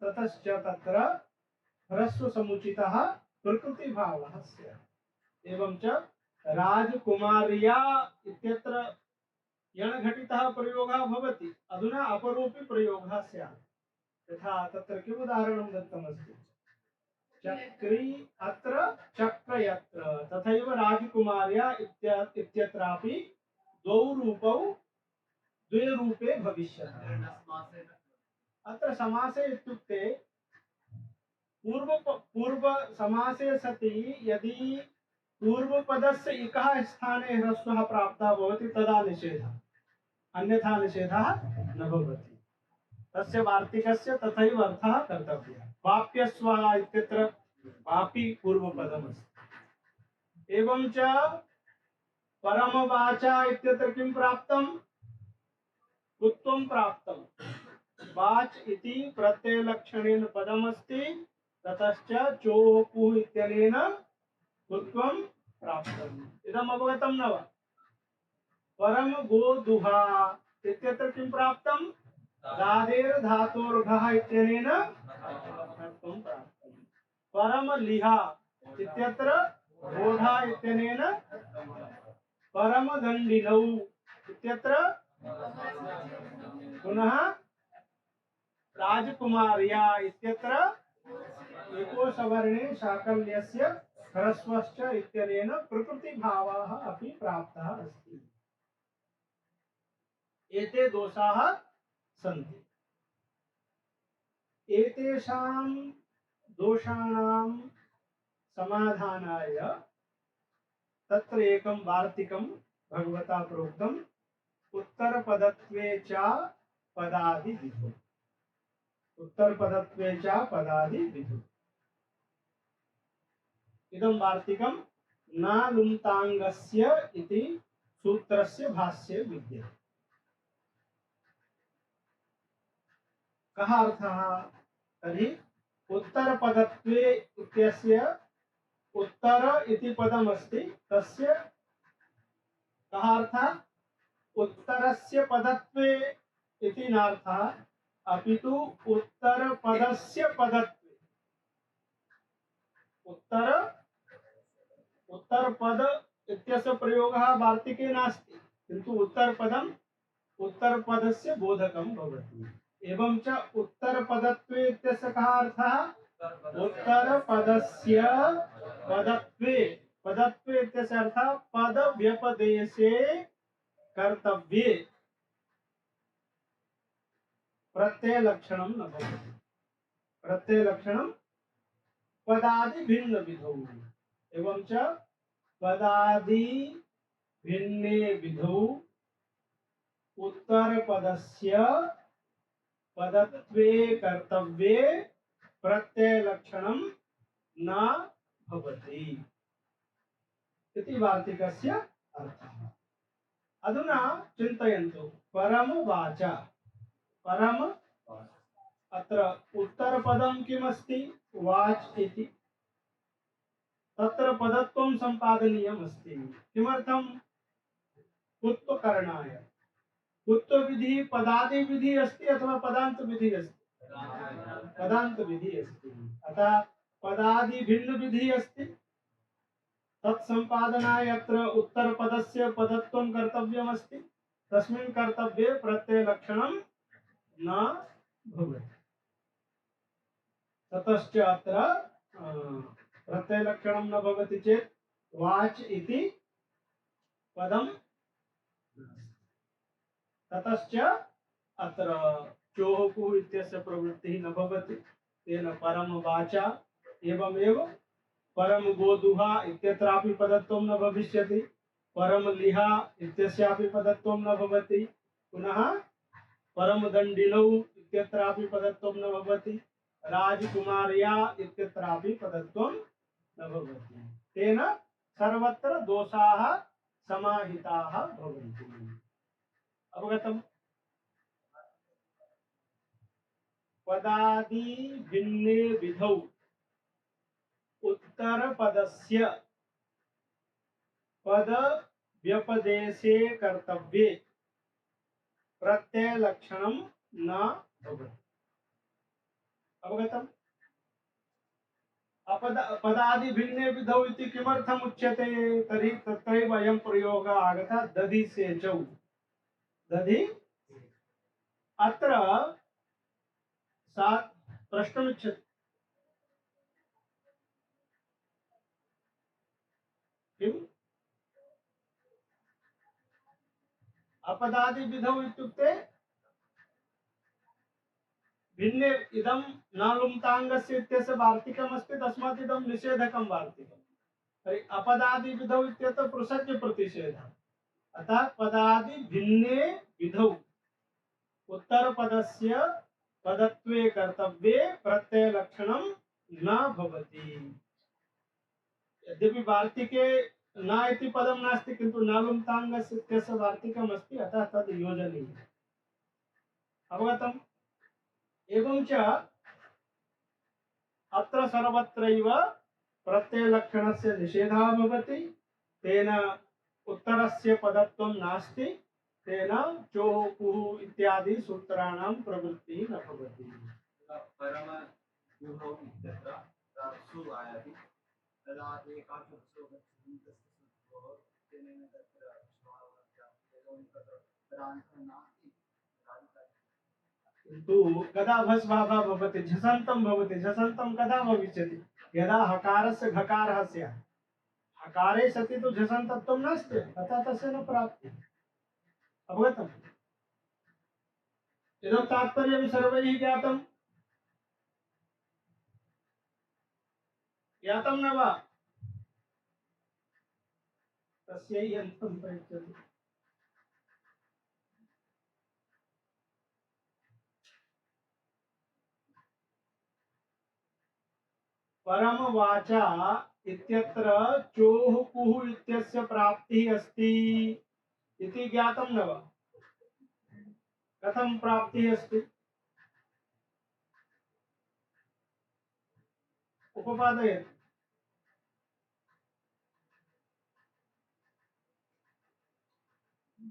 ततश्च तत्र ह्रस्वसमुचितः प्रकृतिभावः स्यात्। एवं च राजकुमार्या इत्यत्र यणघटितः प्रयोगः भवति, अधुना अपरोऽपि प्रयोगः स्यात्। यथा तत्र किम् उदाहरणं दत्तमस्ति? चक्री अत्र चक्र यत्र, तथैव राजकुमार्या इत्यत्रापि द्वौ रूपौ द्वे रूपे भविष्यति। अत्र समासे इत्युक्ते पूर्व समासे सति यदि पूर्वपदस्य इकः स्थाने ह्रस्वः प्राप्तः भवति तदा निषेधः, अन्यथा निषेधः न भवति। तस्य वार्तिकस्य तथैव अर्थः कर्तव्यः। वाप्यस्वः इत्यत्र वापि पूर्वपदमस्ति। एवं च परमवाचा इत्यत्र किं प्राप्तम्? उत्वं प्राप्तम्। वाच् इति प्रत्ययलक्षणेन पदमस्ति, ततश्च चोः पुः इत्यनेन उत्वं प्राप्तम्। इदम् अवगतं न वा? परम गोदुहा इत्यत्र किं प्राप्तम्? दादेर धातोर्घः इत्यनेन उत्वं प्राप्तम्। परम लिहा इत्यत्र ओढा इत्यनेन, परम दण्डिनौ इत्यत्र पुनः राजकुमार्या इत्यत्र एको सवर्णे साकल्यस्य ह्रस्वश्च इत्यनेन प्रकृतिभावाः अपि प्राप्ताः अस्ति। एते दोषाः सन्ति। एतेषां दोषाणां समाधानाय तत्र एकं वार्तिकं भगवता प्रोक्तम् उत्तरपदत्वे च पदादिविधौ। उत्तरपदत्वे च पदादिविधौ। इदं वार्तिकं न लुण्टाङ्गस्य इति सूत्रस्य भाष्ये विद्यते। कः अर्थः? तर्हि उत्तरपदत्वे इत्यस्य उत्तर इति पदमस्ति, तस्य कः अर्थः? उत्तरस्य पदत्वे इति नार्थः, अपितु उत्तरपदस्य पदत्वे। उत्तरपद इत्यस्य प्रयोगः वार्तिके नास्ति, किन्तु उत्तरपदम् उत्तरपदस्य बोधकं भवति। एवं च उत्तरपदत्वे इत्यस्य कः अर्थः? उत्तरपदस्य पदत्वे। पदत्वे इत्यस्य अर्थः पद व्यपदेशे कर्तव्ये प्रत्ययलक्षणं न भवति। प्रत्ययलक्षणं पदादि भिन्न विधौ। एवं च पदादि भिन्ने विधौ उत्तरपदस्य पदत्वे कर्तव्ये प्रत्ययलक्षणं न भवति इति वार्तिकस्य अर्थः। अधुना चिन्तयन्तु परमवाचा। परम अत्र उत्तरपदं किमस्ति? वाच् इति। तत्र पदत्वं सम्पादनीयमस्ति। किमर्थं? कुत्वकरणाय। कुत्वविधिः पदादिविधिः अस्ति अथवा पदान्तविधिः अस्ति? पदान्तविधिः अस्ति। अतः पदादि भिन्न विधिः अस्ति। तत्सम्पादनाय अत्र उत्तरपदस्य पदत्वं कर्तव्यमस्ति। तस्मिन् कर्तव्ये प्रत्ययलक्षणं न भवति। ततश्च अत्र प्रत्ययलक्षणं न भवति चेत् वाच् इति पदं। ततश्च अत्र चोहुः इत्यस्य प्रवृत्तिः न भवति। तेन परमवाचा एवमेव परमगोदुहा इत्यत्रापि पदत्वं न भविष्यति। परमलिहा इत्यस्यापि पदत्वं न भवति। पुनः परमदण्डिनौ इत्यत्रापि पदत्वं न भवति। राजकुमार्या इत्यत्रापि पदत्वं न भवति। तेन सर्वत्र दोषाः समाहिताः भवन्ति। अवगतम्? पदादि भिन्ने विधौ उत्तरपदस्य पद व्यपदेशे कर्तव्ये प्रत्ययलक्षणं न भवति। अवगतम्? पदादि भिन्ने विधौ इति किमर्थम् उच्यते? तर्हि तत्रैव अयं प्रयोगः आगतः दधि सेचौ। दधि अत्र सा प्रश्नमिच्छति। किम्? अपदादि विधौ इत्युक्ते भिन्ने इदं न लुण्टाङ्गस्य इत्यस्य वार्तिकमस्ति, तस्मात् इदं निषेधकं वार्तिकम्। तर्हि अपदादि विधौ इत्यत्र प्रसज्यप्रतिषेधः। अतः पदादि भिन्ने विधौ उत्तरपदस्य पदत्वे कर्तव्ये प्रत्ययलक्षणं न भवति। यद्यपि वार्तिके न इति पदं नास्ति, किन्तु न लुण्टाङ्गस्य इत्यस्य वार्तिकम् अस्ति, अतः तद् योजनीयम्। अवगतम्? एवं च अत्र सर्वत्रैव प्रत्ययलक्षणस्य निषेधः भवति। तेन उत्तरस्य पदत्वं नास्ति। तेन चोः कुः इत्यादि सूत्राणां प्रवृत्तिः न भवति। परमगुहौ इत्यत्र सु आयाति। तदा एकाचुः तेन तत्र किन्तु कदा भस्वाभा भवति? झसन्तं भवति। झसन्तं कदा भविष्यति? यदा हकारस्य घकारः स्यात् हकारे सति तु झसन्तत्वं नास्ति तथा तस्य न प्राप्तिः। अवगतम्? इदं तात्पर्यं सर्वैः ज्ञातं ज्ञातं न वा? तस्यै अन्तं प्रयुज्यते। परमवाचा इत्यत्र चोः कुः इत्यस्य प्राप्तिः अस्ति इति ज्ञातं न वा? कथं प्राप्तिः अस्ति? उपपादयतु।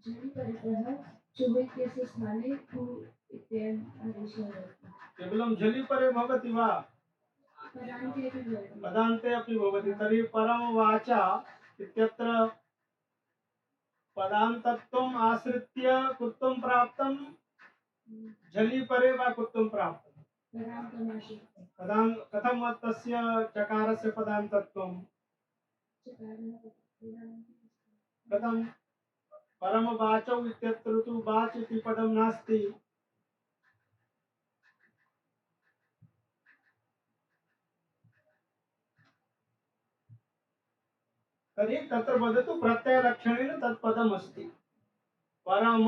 जनि परितः चुः इत्यस्य स्थाने कु इत्ययम् आदेशः भवति। केवलं झलि परे भवति वा? पदान्ते अपि भवति। पदान्ते अपि भवति। तर्हि परमवाचा इत्यत्र पदान्तत्वम् आश्रित्य कुत्वं प्राप्तं झलि परे वा कुत्वं प्राप्तं? पदान्तमाश्रित्य। कथं तस्य चकारस्य पदान्तत्वं? कथं? परमवाचौ इत्यत्र तु वाच् इति पदं नास्ति। तर्हि तत्र वदतु प्रत्ययलक्षणेन तत्पदम् अस्ति। परम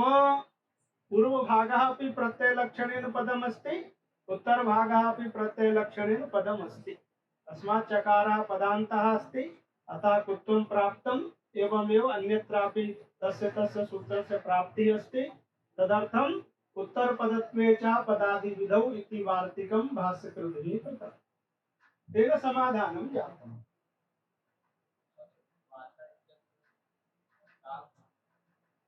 पूर्वभागः अपि प्रत्ययलक्षणेन पदम् अस्ति, उत्तरभागः अपि प्रत्ययलक्षणेन पदम् अस्ति। तस्मात् चकारः पदान्तः अस्ति, अतः कुत्वं प्राप्तम्। एवमेव अन्यत्रापि तस्य सूत्रस्य प्राप्तिः अस्ति। तदर्थम् उत्तरपदत्वे च पदादिविधौ इति वार्तिकं भाष्यकृतिः कृतम्। तेन समाधानं जातम्।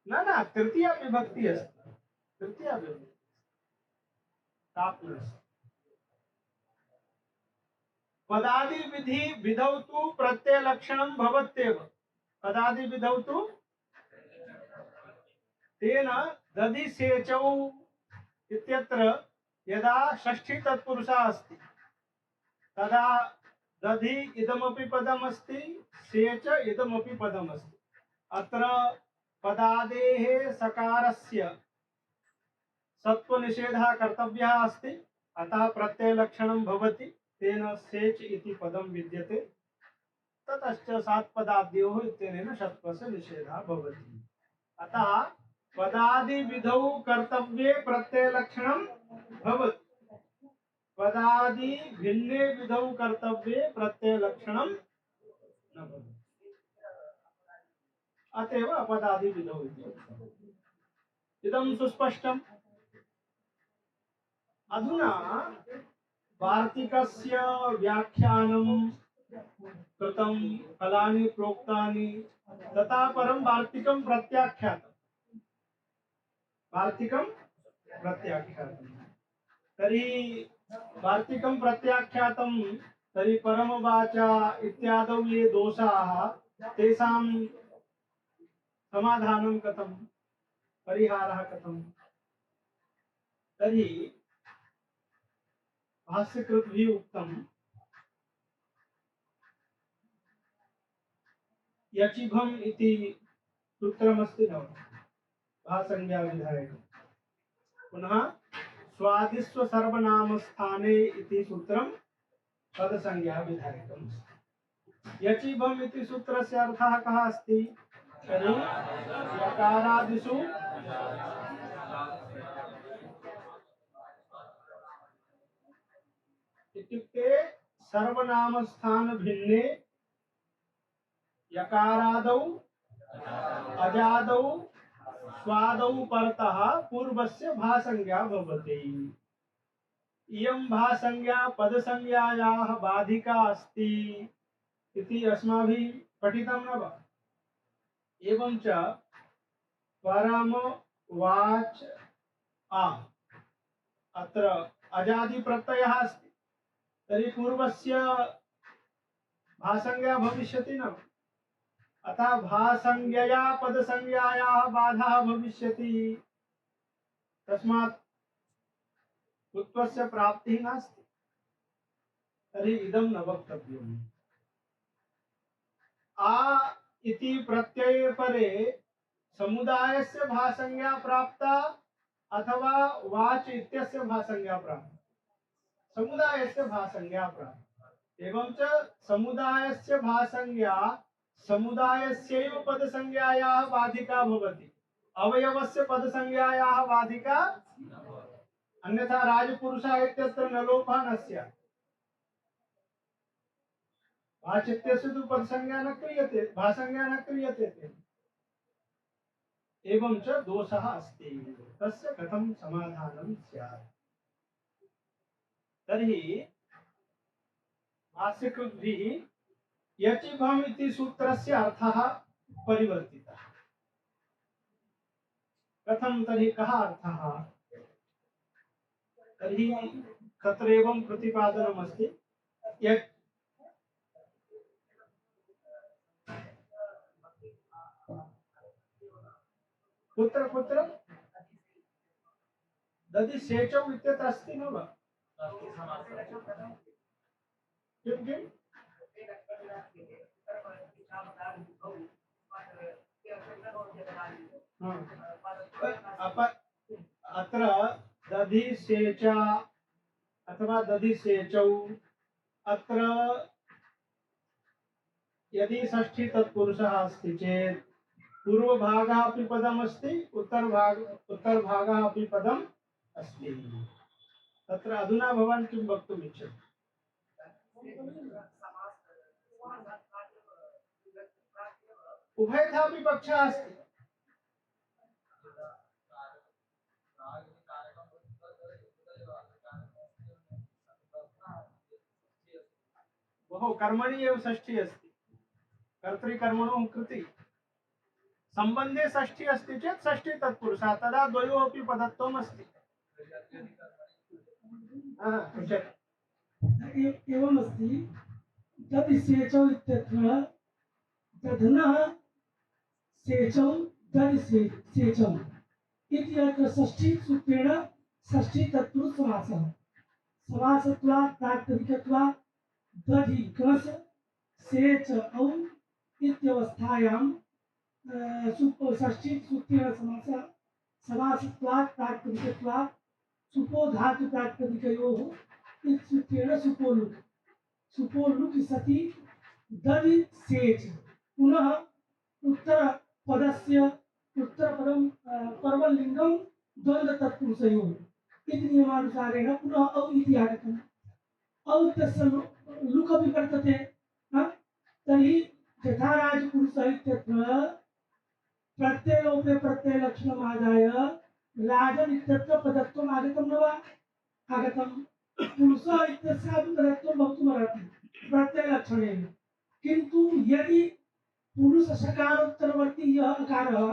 न तृतीया विभक्ति अस्ति। तृतीया विभक्ति पदादि विधि विधौ तु प्रत्यय लक्षणं भवत्येव। पदादि विधौ तु तेन दधि सेचौ इत्यत्र यदा षष्ठी तत्पुरुषः अस्ति तदा दधि इदमपि पदम् अस्ति, सेच इदमपि पदम् अस्ति। अत्र पदादेः सकारस्य सत्वनिषेधः कर्तव्यः अस्ति, अतः प्रत्ययलक्षणं भवति। तेन सेच इति पदं विद्यते। ततश्च सात्पदाद्योः इत्यनेन षत्वस्य निषेधः भवति। अतः पदादिविधौ कर्तव्ये प्रत्ययलक्षणं भवति, पदादि भिन्ने विधौ कर्तव्ये प्रत्ययलक्षणं न भवति। अतएव अपदादिविधौ इति। इदं सुस्पष्टम्। अधुना वार्तिकस्य व्याख्यानं कृतं, फलानि प्रोक्तानि, ततः परं वार्तिकं प्रत्याख्यातम्। वार्तिकं प्रत्याख्यातम्। तर्हि वार्तिकं प्रत्याख्यातं तर्हि परमवाचा इत्यादौ ये दोषाः तेषां समाधानं कथं, परिहारः कथं? तर्हि भाष्यकृतभिः उक्तं यचिभम् इति सूत्रमस्ति न? भासंज्ञाविधायकम्। पुनः स्वादिस्व सर्वनामस्थाने इति सूत्रं पदसंज्ञाविधायकम्। यचिभम् इति सूत्रस्य अर्थः कः अस्ति? तर्हि यकारादिषु इत्युक्ते सर्वनामस्थान भिन्ने यकारादौ अजादौ स्वादौ परतः पूर्वस्य भासंज्ञा भवति। इयं भासंज्ञा पदसंज्ञायाः बाधिका अस्ति इति अस्माभिः पठितं न वा? एवं च परम वाच अत्र अजादि प्रत्ययः अस्ति, तर्हि पूर्वस्य भासंज्ञा भविष्यति न? अतः भासंज्ञया पदसंज्ञायाः बाधः भविष्यति। तस्मात् कुत्वस्य प्राप्तिः नास्ति। तर्हि इदं न वक्तव्यम्। आ इति प्रत्यये परे समुदायस्य भासंज्ञा प्राप्ता अथवा वाच इत्यस्य भासंज्ञा प्राप्ता। समुदायस्य भासंज्ञा प्राप्ता। एवं च समुदायस्य भासंज्ञा समुदायस्यैव पदसंज्ञायाः बाधिका भवति, अवयवस्य पदसंज्ञायाः बाधिका अन्यथा राजपुरुषः इत्यत्र न लोपः न स्यात्। वाचित्यस्य तु पदसंज्ञा न क्रियते, भासंज्ञा न क्रियते तेन। एवं च दोषः अस्ति, तस्य कथं समाधानं स्यात्? तर्हि भाष्यकृद्भिः यचिभम् इति सूत्रस्य अर्थः परिवर्तितः। कथं तर्हि कः अर्थः? तर्हि तत्र एवं प्रतिपादनमस्ति यत् कुत्र कुत्र दधि सेचौ इत्यत्र अस्ति न वा? किं किम्? अत्र दधि सेचा अथवा दधि सेचौ, अत्र यदि षष्ठी तत्पुरुषः अस्ति चेत् पूर्वभागः अपि पदमस्ति, उत्तरभागः अपि पदम् अस्ति। तत्र अधुना भवान् किं वक्तुम् इच्छति? उभयथापि पक्षः अस्ति। बहु कर्मणि एव षष्ठी अस्ति, कर्तृकर्मणोः कृति संबंधे षष्ठी अस्ति चेत् षष्ठी तत्पुरुषः, तदा द्वयोः अपि पदत्वम् अस्ति। एवम् अस्ति दधि सेचौ इत्यत्र दधनः सेचौ दधि सेचौ इति अत्र षष्ठी सूत्रेण षष्ठी तत्पुरुष समासः। समासत्वात् प्रातिपदिकत्वात् दधि कस सेच औ इत्यवस्थायां षष्ठी सूत्रेण समासः। समासत्वात् प्रातिपदिकत्वात् सुपो धातु प्रातिपदिकयोः इत्सूत्रेण सुपोलुक सुपोलुक सति दधि सेच पुनः उत्तर पदस्य उत्तर पदम पर्वलिंगम द्वंद्व तत्पुरुषयोः इति नियमानुसारेण पुनः औ इति आगतम्। औ तस्य लुक अपि वर्तते। तर्हि यथा राजपुरुषः इत्यत्र प्रत्ययलोपे प्रत्ययलक्षणमादाय राजन् इत्यत्र पदत्वम् आगतं न वा? आगतं। पुरुषः इत्यस्यापि पदत्वं भवितुमर्हति प्रत्ययलक्षणेन, किन्तु यदि पुरुष सकारोत्तरवर्ती यः अकारः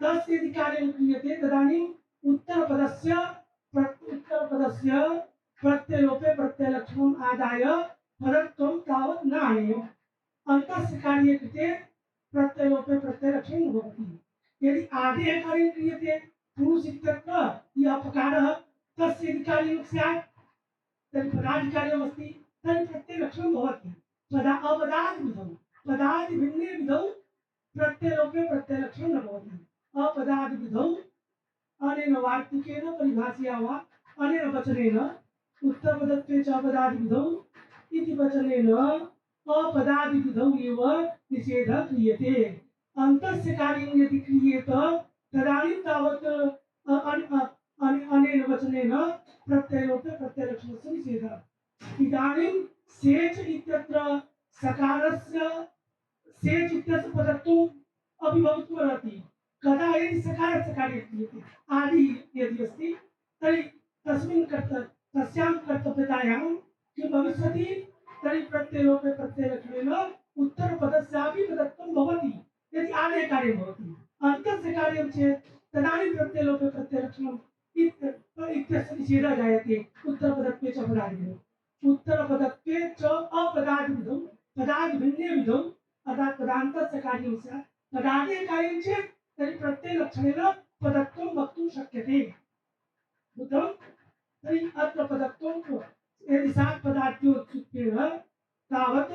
तस्य यदि कार्यं क्रियते तदानीम् उत्तरपदस्य प्रत्ययलोपे प्रत्ययलक्षणम् आदाय पदत्वं तावत् न आनीयम्। अन्तस्य कार्ये कृते प्रत्ययलोपे प्रत्ययलक्षणं न भवति। यदि आदेः कार्यं क्रियते पुरुष इत्यत्र यः पकारः तस्य यदि कार्यं स्यात् तर्हि पदाधिकार्यमस्ति, तर्हि प्रत्ययलक्षणं भवति। अपदादिविधौ पदादिभिन्ने विधौ प्रत्ययलोपे प्रत्ययलक्षणं न भवति। अपदादिविधौ अनेन वार्तिकेन परिभाषया वा अनेन वचनेन उत्तरपदत्वे च अपदादिविधौ इति वचनेन अपदादिविधौ एव निषेधः क्रियते। अन्तस्य कार्यं यदि क्रियेत तदानीं तावत् अनेन वचनेन प्रत्ययलोपे प्रत्ययलक्षणस्य निषेधः। इदानीं सेच इत्यत्र सकारस्य सेच इत्यस्य पदत्वम् अपि भवितुमर्हति। कदा यदि सकारस्य कार्यं क्रियते आदि यदि अस्ति तर्हि तस्यां कर्तव्यतायां किं भविष्यति? तर्हि प्रत्ययलोपे प्रत्ययलक्षणेन उत्तरपदस्यापि पदत्वं भवति यदि आदेः कार्यं भवति। अन्तस्य कार्यं चेत् तदानीं प्रत्ययलोपे प्रत्ययलक्षणम् इत्यस्य निषेधः जायते उत्तरपदत्वे च अपदादिविधौ। उत्तरपदत्वे च अपदादिविधौ पदादिभिन्ने विधौ अर्थात् पदान्तस्य कार्यं स्यात्। पदादेः कार्यं चेत् तर्हि प्रत्ययलक्षणेन पदत्वं वक्तुं शक्यते। बुद्धं? तर्हि अत्र पदत्वं यदि सात् पदाद्योच्युत्तेन तावत्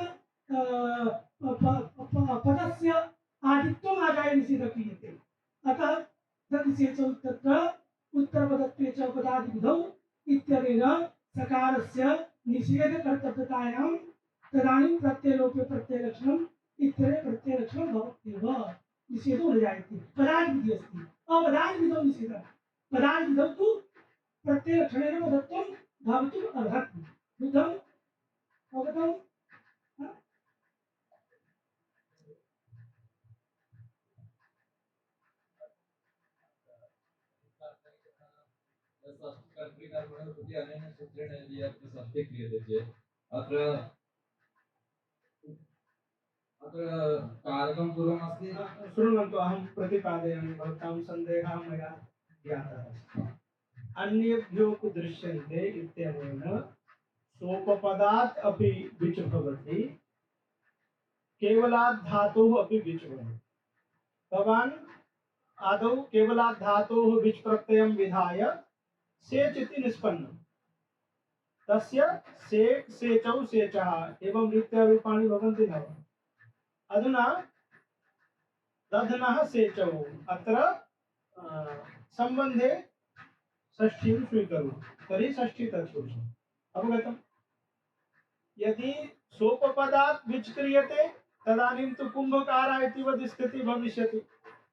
पदस्य आदित्वम् आदाय निषेधः क्रियते। अतः तद्विशेषौ तत्र उत्तरपदत्वे च पदादिविधौ इत्यनेन सकारस्य निषेधकर्तव्यतायां तदानीं प्रत्ययलोपे प्रत्ययलक्षणम् इत्यनेन प्रत्ययलक्षणं भवत्येव निषेधो न जायते। पदादिविधिः अस्ति अपदादिविधौ निषेधः। पदादिविधौ तु प्रत्ययलक्षणेन पदत्वं भवितुम् अर्हति। बुद्धम् अवगतम्? कर्तृकर्मणोऽपि अनेन सूत्रेण यदि अत्र षष्ठी क्रियते चेत् अत्र कारकं पूर्वमस्ति। शृण्वन्तु, अहं प्रतिपादयामि, भवतां सन्देहः मया ज्ञातः अस्ति। अन्येभ्यो दृश्यन्ते इत्यनेन सोपपदात् अपि विच भवति, केवलात् धातोः अपि विच भवति। भवान् आदौ केवलात् धातोः विच प्रत्ययं विधाय सेच इति निष्पन्नम्। तस्य सेक् सेचौ सेचः एवं रीत्यारूपाणि भवन्ति न वा? अधुना दधनः सेचौ अत्र सम्बन्धे षष्ठीं स्वीकरोतु, तर्हि षष्ठी तत्पुरुषम्। अवगतम्? यदि सोपपदात् विच क्रियते तदानीं तु कुम्भकारः इति वद स्थितिः भविष्यति।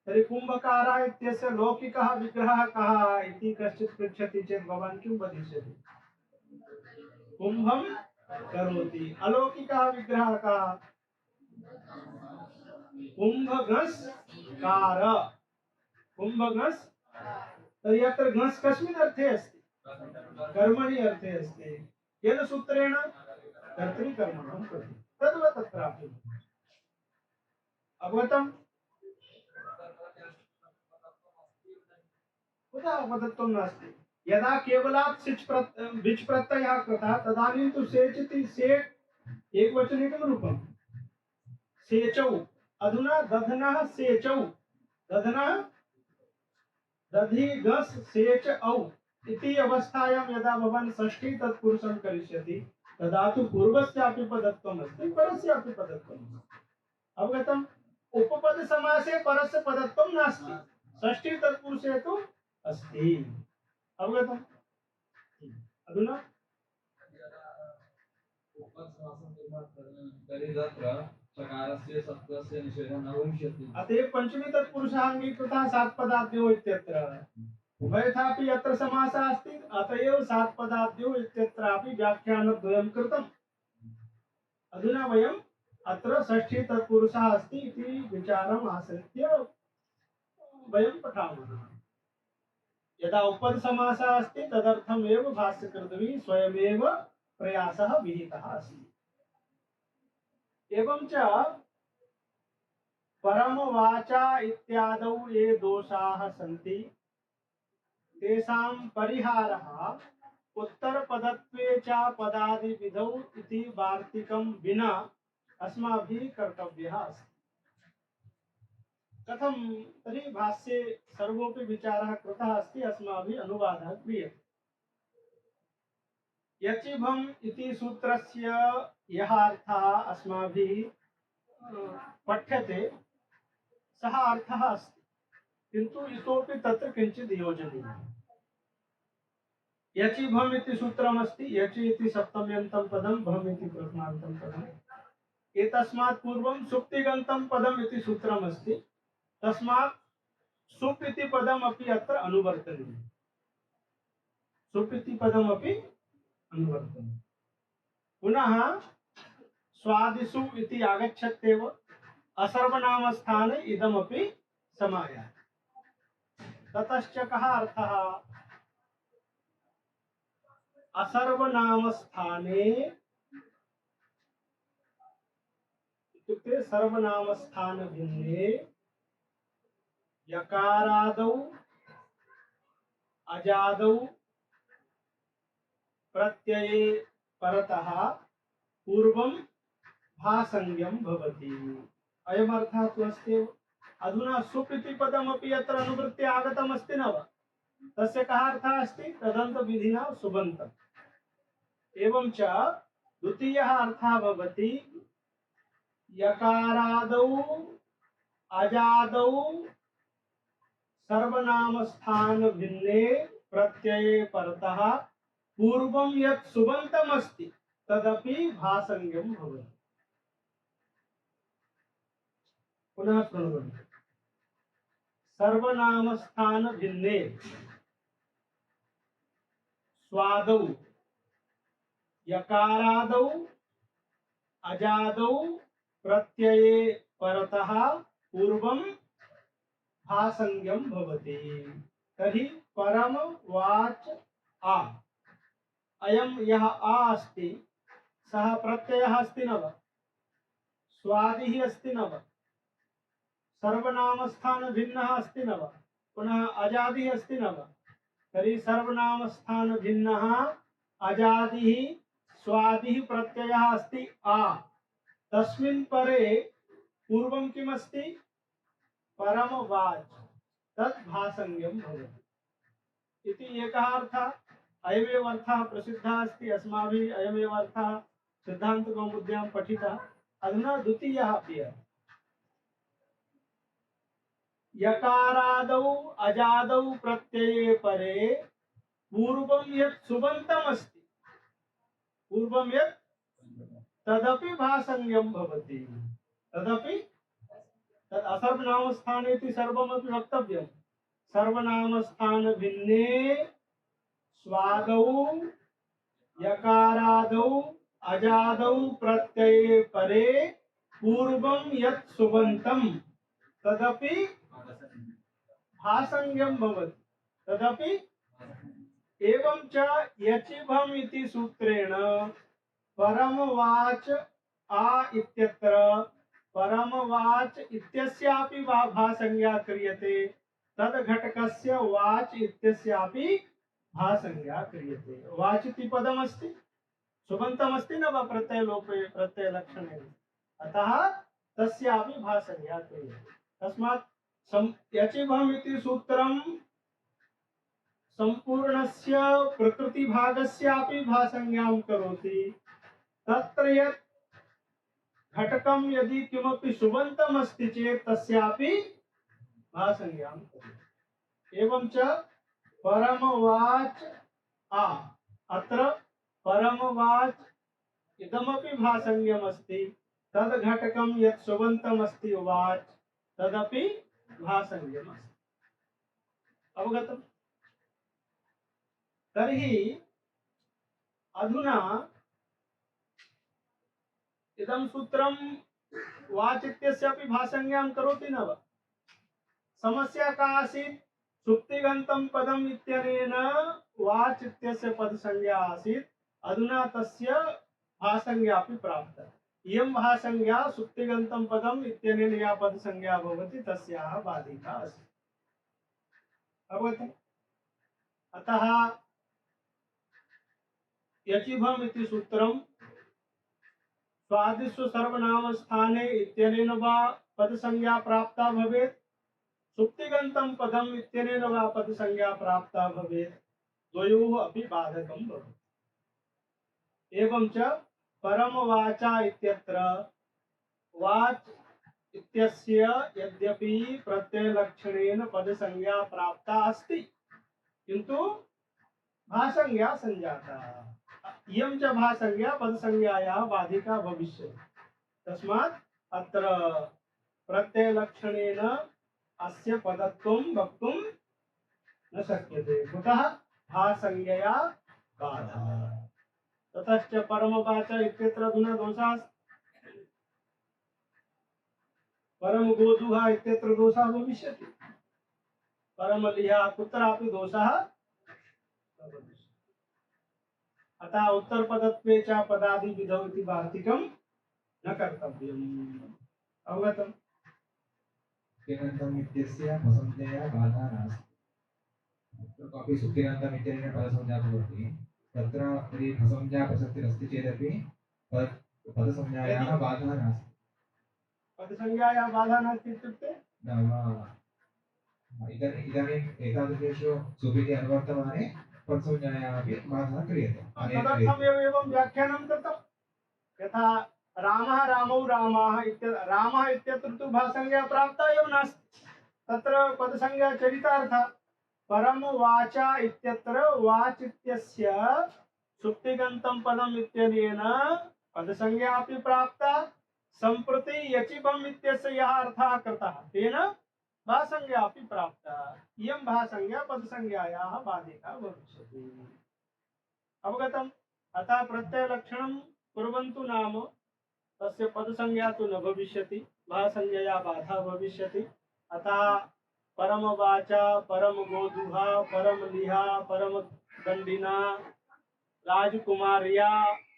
तर्हि कुम्भकारः इत्यस्य लौकिकः विग्रहः कः इति कश्चित् पृच्छति चेत् भवान् किं वदिष्यति? कुम्भं करोति। अलौकिकः विग्रहः कः? कुम्भघस्कार। कुम्भघस्। तर्हि अत्र घस् कस्मिन् अर्थे अस्ति? कर्मणि अर्थे अस्ति। येन सूत्रेण कर्तृकर्मणं प्रति। तद्वत् अत्रापि। अवगतम्? कुतः पदत्वं नास्ति? यदा केवलात् विच प्रत्ययः कृतः तदानीं तु सेच इति सेक् एकवचनिकं रूपम् सेचौ। अधुना दधनः सेचौ। दधनः दधि गस् सेच औ इति अवस्थायां यदा भवान् षष्ठी तत्पुरुषं करिष्यति तदा तु पूर्वस्यापि पदत्वम् अस्ति, परस्यापि पदत्वम् अस्ति। अवगतम्? उपपद समासे परस्य पदत्वं नास्ति, षष्ठी तत्पुरुषे तु अस्ति। अवगतम्? अधुना तर्हि तत्र सकारस्य सत्त्वस्य निषेधः न भविष्यति। अतएव पंचमी तत्पुरुषः अङ्गीकृतः सात्पदाद्यो इत्यत्र। उभयथापि यत्र समासः अस्ति अतएव सात्पदाद्यो इत्यत्रापि व्याख्यानद्वयं कृतम्। अधुना वयम् अत्र षष्ठी तत्पुरुषः अस्ति इति विचारम् आश्रित्य वयं पठामः। यदा उपपद समासः अस्ति तदर्थमेव भाष्यकृतभिः स्वयमेव प्रयासः विहितः अस्ति। एवं च परमवाचा इत्यादौ ये दोषाः सन्ति तेषां परिहारः उत्तरपदत्वे च पदादिविधौ इति वार्तिकं विना अस्माभिः कर्तव्यः अस्ति। कथं? तर्हि भाष्ये सर्वोपि विचारः कृतः अस्ति, अस्माभिः अनुवादः क्रियते। यचिभम् इति सूत्रस्य यः अर्थः अस्माभिः पठ्यते सः अर्थः अस्ति, किन्तु इतोपि तत्र किञ्चित् योजनीयः। यचि भम इति सूत्रमस्ति। यचि इति सप्तम्यन्तं पदं, भम इति प्रथमान्तं पदम्। एतस्मात् पूर्वं सुप्तिगन्तं पदम् इति सूत्रमस्ति। तस्मात् सुप् इति पदमपि अत्र अनुवर्तनीयम्। सुप् इति पदमपि अनुवर्तनीयम्। पुनः स्वादिषु इति आगच्छत्येव असर्वनामस्थाने इदमपि समायाति। ततश्च कः अर्थः? असर्वनामस्थाने इत्युक्ते सर्वनामस्थान भिन्ने यकारादौ अजादौ प्रत्यये परतः पूर्वं भासंज्ञं भवति। अयम् अर्थः तु अस्ति। अधुना सुप् इति पदमपि अत्र अनुवृत्य आगतमस्ति न वा? तस्य कः अर्थः अस्ति? तदन्त विधिना सुबन्तम्। एवं च द्वितीयः अर्थः भवति यकारादौ अजादौ सर्वनामस्थान भिन्ने प्रत्यये परतः पूर्वं यत् सुबन्तमस्ति तदपि भासंज्ञं भवति। पुनः शृण्वन्तु। सर्वनामस्थान भिन्ने स्वादौ यकारादौ अजादौ प्रत्यये परतः पूर्वं भासंज्ञं भवति। तर्हि परम वाच आ अयं यः आ अस्ति सः प्रत्ययः अस्ति न वा, स्वादिः अस्ति न वा, सर्वनामस्थान भिन्नः अस्ति न वा, पुनः अजादिः अस्ति न वा। तर्हि सर्वनामस्थान भिन्नः अजादिः स्वादिः प्रत्ययः अस्ति आ, तस्मिन् परे पूर्वं किमस्ति, परमवाच, तत् भासंज्ञं भवति इति एकः अर्थः। अयमेव अर्थः प्रसिद्धः अस्ति, अस्माभिः अयमेव अर्थः सिद्धान्तकौमुद्यां पठितः। अधुना द्वितीयः अपि अस्ति। यकारादौ अजादौ प्रत्यये परे पूर्वं यत् सुबन्तम् अस्ति, पूर्वं यत्, तदपि भासंज्ञं भवति। तदपि तद् असर्वनामस्थाने इति सर्वमपि वक्तव्यं। सर्वनामस्थान भिन्ने स्वादौ यकारादौ अजादौ प्रत्यये परे पूर्वं यत् सुबन्तं तदपि भासंज्ञं भवति। तदपि एवं च यचिभम् इति सूत्रेण परमवाच आ इत्यत्र परमवाच इत्यस्यापि भासंज्ञा क्रियते, तद घटकस्य वाच इत्यस्यापि भासंज्ञा क्रियते। वाच इति पदमस्ति, सुबन्तमस्ति न वा प्रत्ययलोपे प्रत्ययलक्षणे, अतः तस्यापि भासंज्ञा क्रियते। तस्मात् यचिभम् इति सूत्रं सम्पूर्णस्य प्रकृतिभागस्यापि भासंज्ञां करोति। तत्र यत् घटकं यदि किमपि सुबन्तम् अस्ति चेत् तस्यापि भासंज्ञां करोति। एवं च परमवाच आ, अत्र परमवाच इदमपि भासंज्ञम् अस्ति। तद् घटकं यत् सुबन्तम् अस्ति वाच, तदपि भासंज्ञम् अस्ति। अवगतम्? तर्हि अधुना इदं सूत्रं वाच इत्यस्यापि भासंज्ञां करोति न वा? समस्या का आसीत्? सुप्तिगन्तं पदम् इत्यनेन वाच इत्यस्य पदसंज्ञा आसीत्। अधुना तस्य भासंज्ञा अपि प्राप्ता। इयं भासंज्ञा सुप्तिगन्तं पदम् इत्यनेन या पदसंज्ञा भवति तस्याः बाधिका अस्ति। अवगतम्? अतः यचिभम् इति सूत्रं स्वादिष्व सर्वनाम स्थाने इत्यनेन वा पदसंज्ञा प्राप्ता भवेत्, सुप्तिगन्तं पदम् इत्यनेन वा पदसंज्ञा प्राप्ता भवेत्, द्वयोः अपि बाधकं भवति। एवं च परमवाचा इत्यत्र वाच इत्यस्य यद्यपि प्रत्ययलक्षणेन पदसंज्ञा प्राप्ता अस्ति, किन्तु भासंज्ञा संजाता। इयं च भासंज्ञा पदसंज्ञायाः बाधिका भविष्यति। तस्मात् अत्र प्रत्ययलक्षणेन अस्य पदत्वं वक्तुं न शक्यते। कुतः? भासंज्ञया बाधा। ततश्च परमवाच इत्यत्र अधुना दोषः अस्ति। परमगोधुः इत्यत्र दोषः भविष्यति। परमलिहा कुत्रापि दोषः न भविष्यति। अतः उत्तरपदत्वे च पदादिविधौ इति वार्तिकं न कर्तव्यम्। अवगतम्? सुप्तिगन्तम् इत्यस्य पदसंज्ञया बाधा नास्ति। तत्र कोऽपि सुप्तिगन्तम् इत्यनेन पदसंज्ञा भवति, तत्र यदि पदसंज्ञा प्रसक्तिरस्ति चेदपि पदसंज्ञायाः बाधा नास्ति। पदसंज्ञायाः बाधा नास्ति इत्युक्ते नाम इदानीम् एतादृशेषु सुपिति अनुवर्तमाने पदसंज्ञायाः अपि बाधः क्रियते तदर्थमेव एवं व्याख्यानं कृतं यथा रामः रामौ रामाः रामः इत्यत्र तु भासंज्ञा प्राप्ता एव नास्ति तत्र पदसंज्ञा चरितार्थः परम वाचा इत्यत्र वाच इत्यस्य सुप्तिगन्तं पदम् इत्यनेन पदसंज्ञा अपि प्राप्ता सम्प्रति यचिबम् इत्यस्य यः अर्थः कृतः तेन भासंज्ञा अपि प्राप्ता इयं भासंज्ञा पदसंज्ञायाः बाधिका भविष्यति अवगतम् अतः प्रत्ययलक्षणं कुर्वन्तु नाम तस्य पदसंज्ञा तु न भविष्यति भासंज्ञया बाधा भविष्यति अतः परम वाचा परम गोदुहा परम लिहा परम दंडिना राजकुमार्या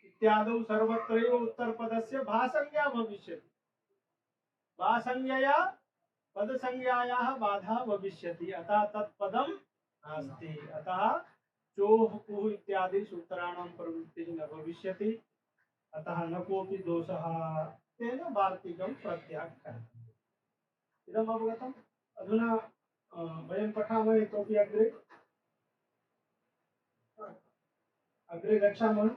इत्यादौ सर्वत्रैव उत्तरपदस्य भासंज्ञा भविष्यति भासंज्ञया पदसंज्ञायाः बाधा भविष्यति अतः तत्पदं नास्ति अतः चोः कुः इत्यादि सूत्राणां प्रवृत्तिः न भविष्यति अतः न कोऽपि दोषः तेन वार्तिकं प्रत्याख्यातम् इदम् अवगतम् अधुना वयं पठामः इतोपि अग्रे अग्रे गच्छामः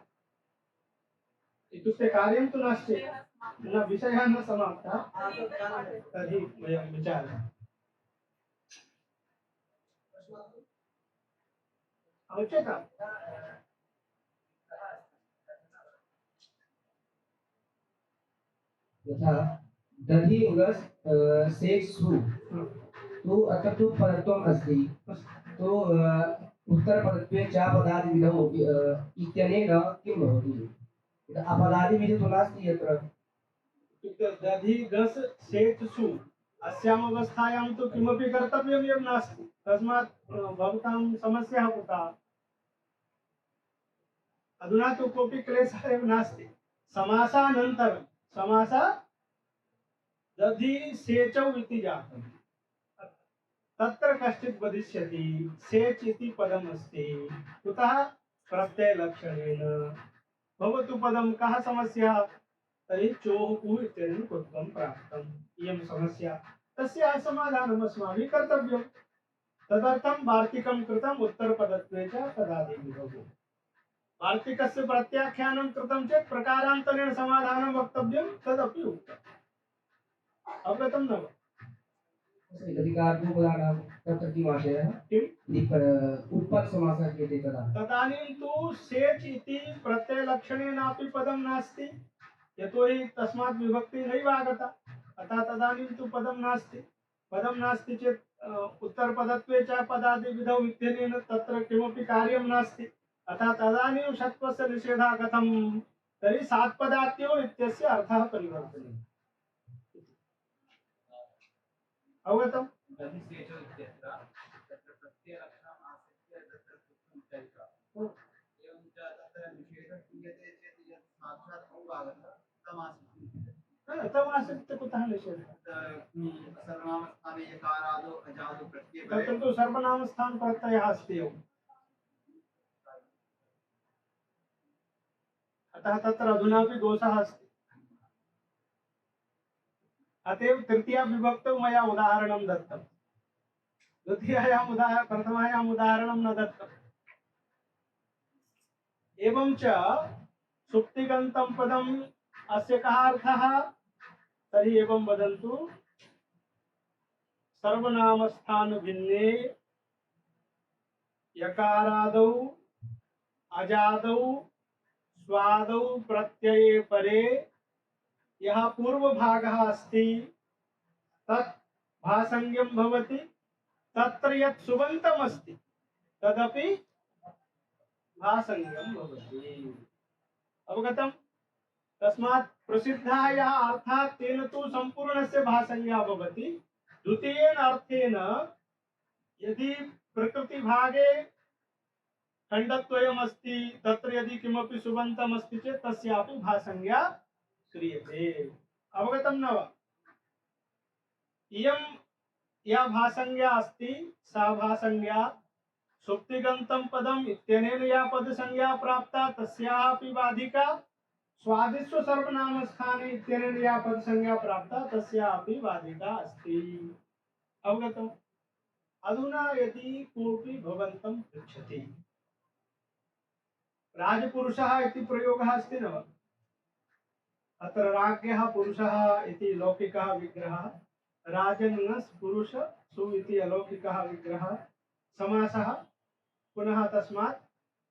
इत्युक्ते कार्यं तु नास्ति न विषयः न समाप्तः तर्हि वयं विचारः उच्यताम् यथा दधि उरस सेक्सु तो अत्र तु परत्वम् अस्ति तो उत्तरपदत्वे च पदादिविधौ इत्यनेन किं भवति अपदादिविधौ तु नास्ति यत्र इत्युक्ते दधि गस् सेट् सु अस्याम् अवस्थायां तु किमपि कर्तव्यम् एव नास्ति तस्मात् भवतां समस्या कुतः अधुना तु कोऽपि क्लेशः एव नास्ति समासानन्तरं समासा दधि सेचौ इति जातम् तत्र कश्चित् वदिष्यति सेच् इति पदमस्ति कुतः प्रत्ययलक्षणेन भवतु पदं कः समस्या तर्हि चोः कुः इत्यनेन कुत्वं प्राप्तम् इयं समस्या तस्याः समाधानम् अस्माभिः कर्तव्यं तदर्थं वार्तिकं कृतम् उत्तरपदत्वे च पदादिविधौ वार्तिकस्य प्रत्याख्यानं कृतं चेत् प्रकारान्तरेण समाधानं वक्तव्यं तदपि उक्तम् अवगतं न वा अधिकारभूपदानां तत्र किम् आशयः उत्पत्समासः क्रियते तदा तदानीं तु सेच् इति प्रत्ययलक्षणेनापि पदं नास्ति यतोहि तस्मात् विभक्तिः नैव आगता अतः तदानीं तु पदं नास्ति चेत् उत्तरपदत्वे च पदादिविधौ इत्यनेन तत्र किमपि कार्यं नास्ति अतः तदानीं षत्वस्य निषेधः कथं तर्हि सात्पदात्यो इत्यस्य अर्थः परिवर्तनीयः अवगतम् तमासीत् कुतः निषेधः सर्वनामस्थाने यकारादो अजादो प्रत्यय तत्र तु सर्वनामस्थान प्रत्ययः अस्ति एव अतः तत्र अधुनापि दोषः अस्ति अतएव तृतीया विभक्तौ मया उदाहरणं दत्तं द्वितीयायाम् प्रथमायाम् उदाहरणं न दत्तम् एवं च सुप्तिगन्तं पदम् अस्य कः अर्थः तर्हि एवं वदन्तु सर्वनामस्थान भिन्ने यकारादौ अजादौ स्वादौ प्रत्यये परे यः पूर्वभागः अस्ति तत् भासंज्ञं भवति तत्र यत् सुबन्तम् अस्ति तदपि भासंज्ञं भवति अवगतम् तस्मात् प्रसिद्धः यः अर्थः तेन तु सम्पूर्णस्य भासंज्ञा भवति द्वितीयेन अर्थेन यदि प्रकृतिभागे खण्डद्वयम् अस्ति तत्र यदि किमपि सुबन्तम् अस्ति चेत् तस्यापि भासंज्ञा क्रियते अवगतं न वा इयं या भासंज्ञा अस्ति सा भासंज्ञा सुप्तिगन्तं पदम् इत्यनेन या पदसंज्ञा प्राप्ता तस्याः अपि बाधिका स्वादिष्व सर्वनामस्थाने इत्यनेन या पदसंज्ञा प्राप्ता तस्याः अपि बाधिका अस्ति अवगतम् अधुना यदि कोऽपि भवन्तं पृच्छति राजपुरुषः इति प्रयोगः अस्ति न वा? अत्र राज्ञः पुरुषः इति लौकिकः विग्रहः, राजन्नस् पुरुष सु इति अलौकिकः विग्रहः, समासः पुनः तस्मात्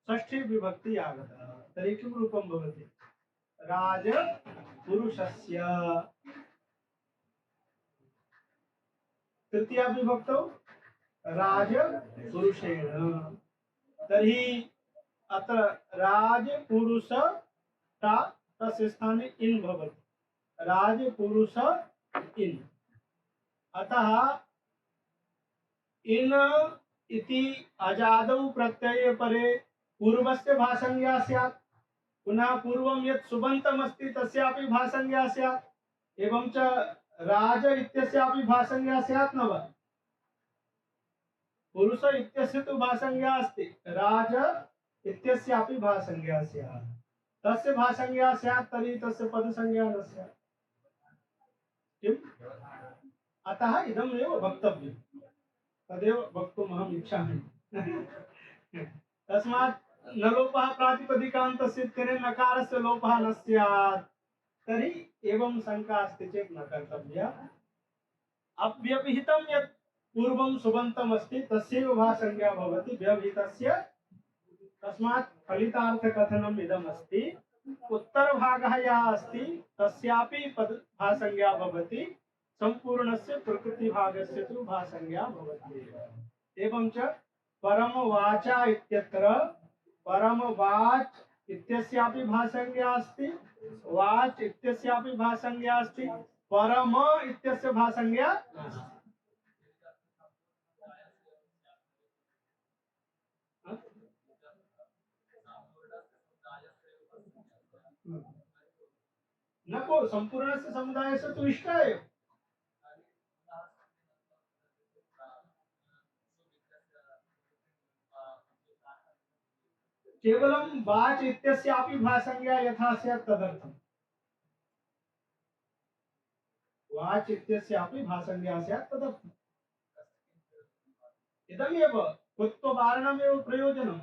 षष्ठी विभक्ति आगतः। तर्हि किं रूपं भवति? राजपुरुषस्य। तृतीया विभक्तौ राजपुरुषेण। तर्हि अत्र राजपुरुष तस्य स्थाने इन् भवति, राजपुरुष इन्। अतः इन् इति अजादौ प्रत्यये परे पूर्वस्य भासंज्ञा स्यात्, पुनः पूर्वं यत् सुबन्तम् अस्ति तस्यापि भासंज्ञा स्यात्, एवं च राज इत्यस्यापि भासंज्ञा स्यात् न वा? पुरुष इत्यस्य तु भासंज्ञा अस्ति, राज इत्यस्यापि भासंज्ञा स्यात्। तस्य भासंज्ञा स्यात् तर्हि तस्य पदसंज्ञा न स्यात्। किम्? अतः इदमेव वक्तव्यं, तदेव वक्तुम् अहम् इच्छामि। तस्मात् न लोपः प्रातिपदिकान्तस्य इत्यनेन नकारस्य लोपः न स्यात्। तर्हि एवं शंका अस्ति चेत् न कर्तव्या। अव्यवहितं यत् पूर्वं सुबन्तम् अस्ति तस्यैव भासंज्ञा भवति व्यवहितस्य। तस्मात् फलितार्थकथनम् इदम् अस्ति। उत्तरभागः यः अस्ति तस्यापि भासंज्ञा भवति, सम्पूर्णस्य प्रकृतिभागस्य तु भासंज्ञा भवति। एवं च परमवाचा इत्यत्र परमवाच इत्यस्यापि भासंज्ञा अस्ति, वाच इत्यस्यापि भासंज्ञा अस्ति, परम इत्यस्य भासंज्ञा नास्ति। नको संपूर्णस्य समुदायस्य तु इष्ट एव। केवलं वाच इत्यस्यापि भासंज्ञा यथा स्यात् तदर्थम्। वाच इत्यस्यापि भासंज्ञा स्यात् तदर्थम्। इदमेव कुत्ववारणमेव प्रयोजनम्।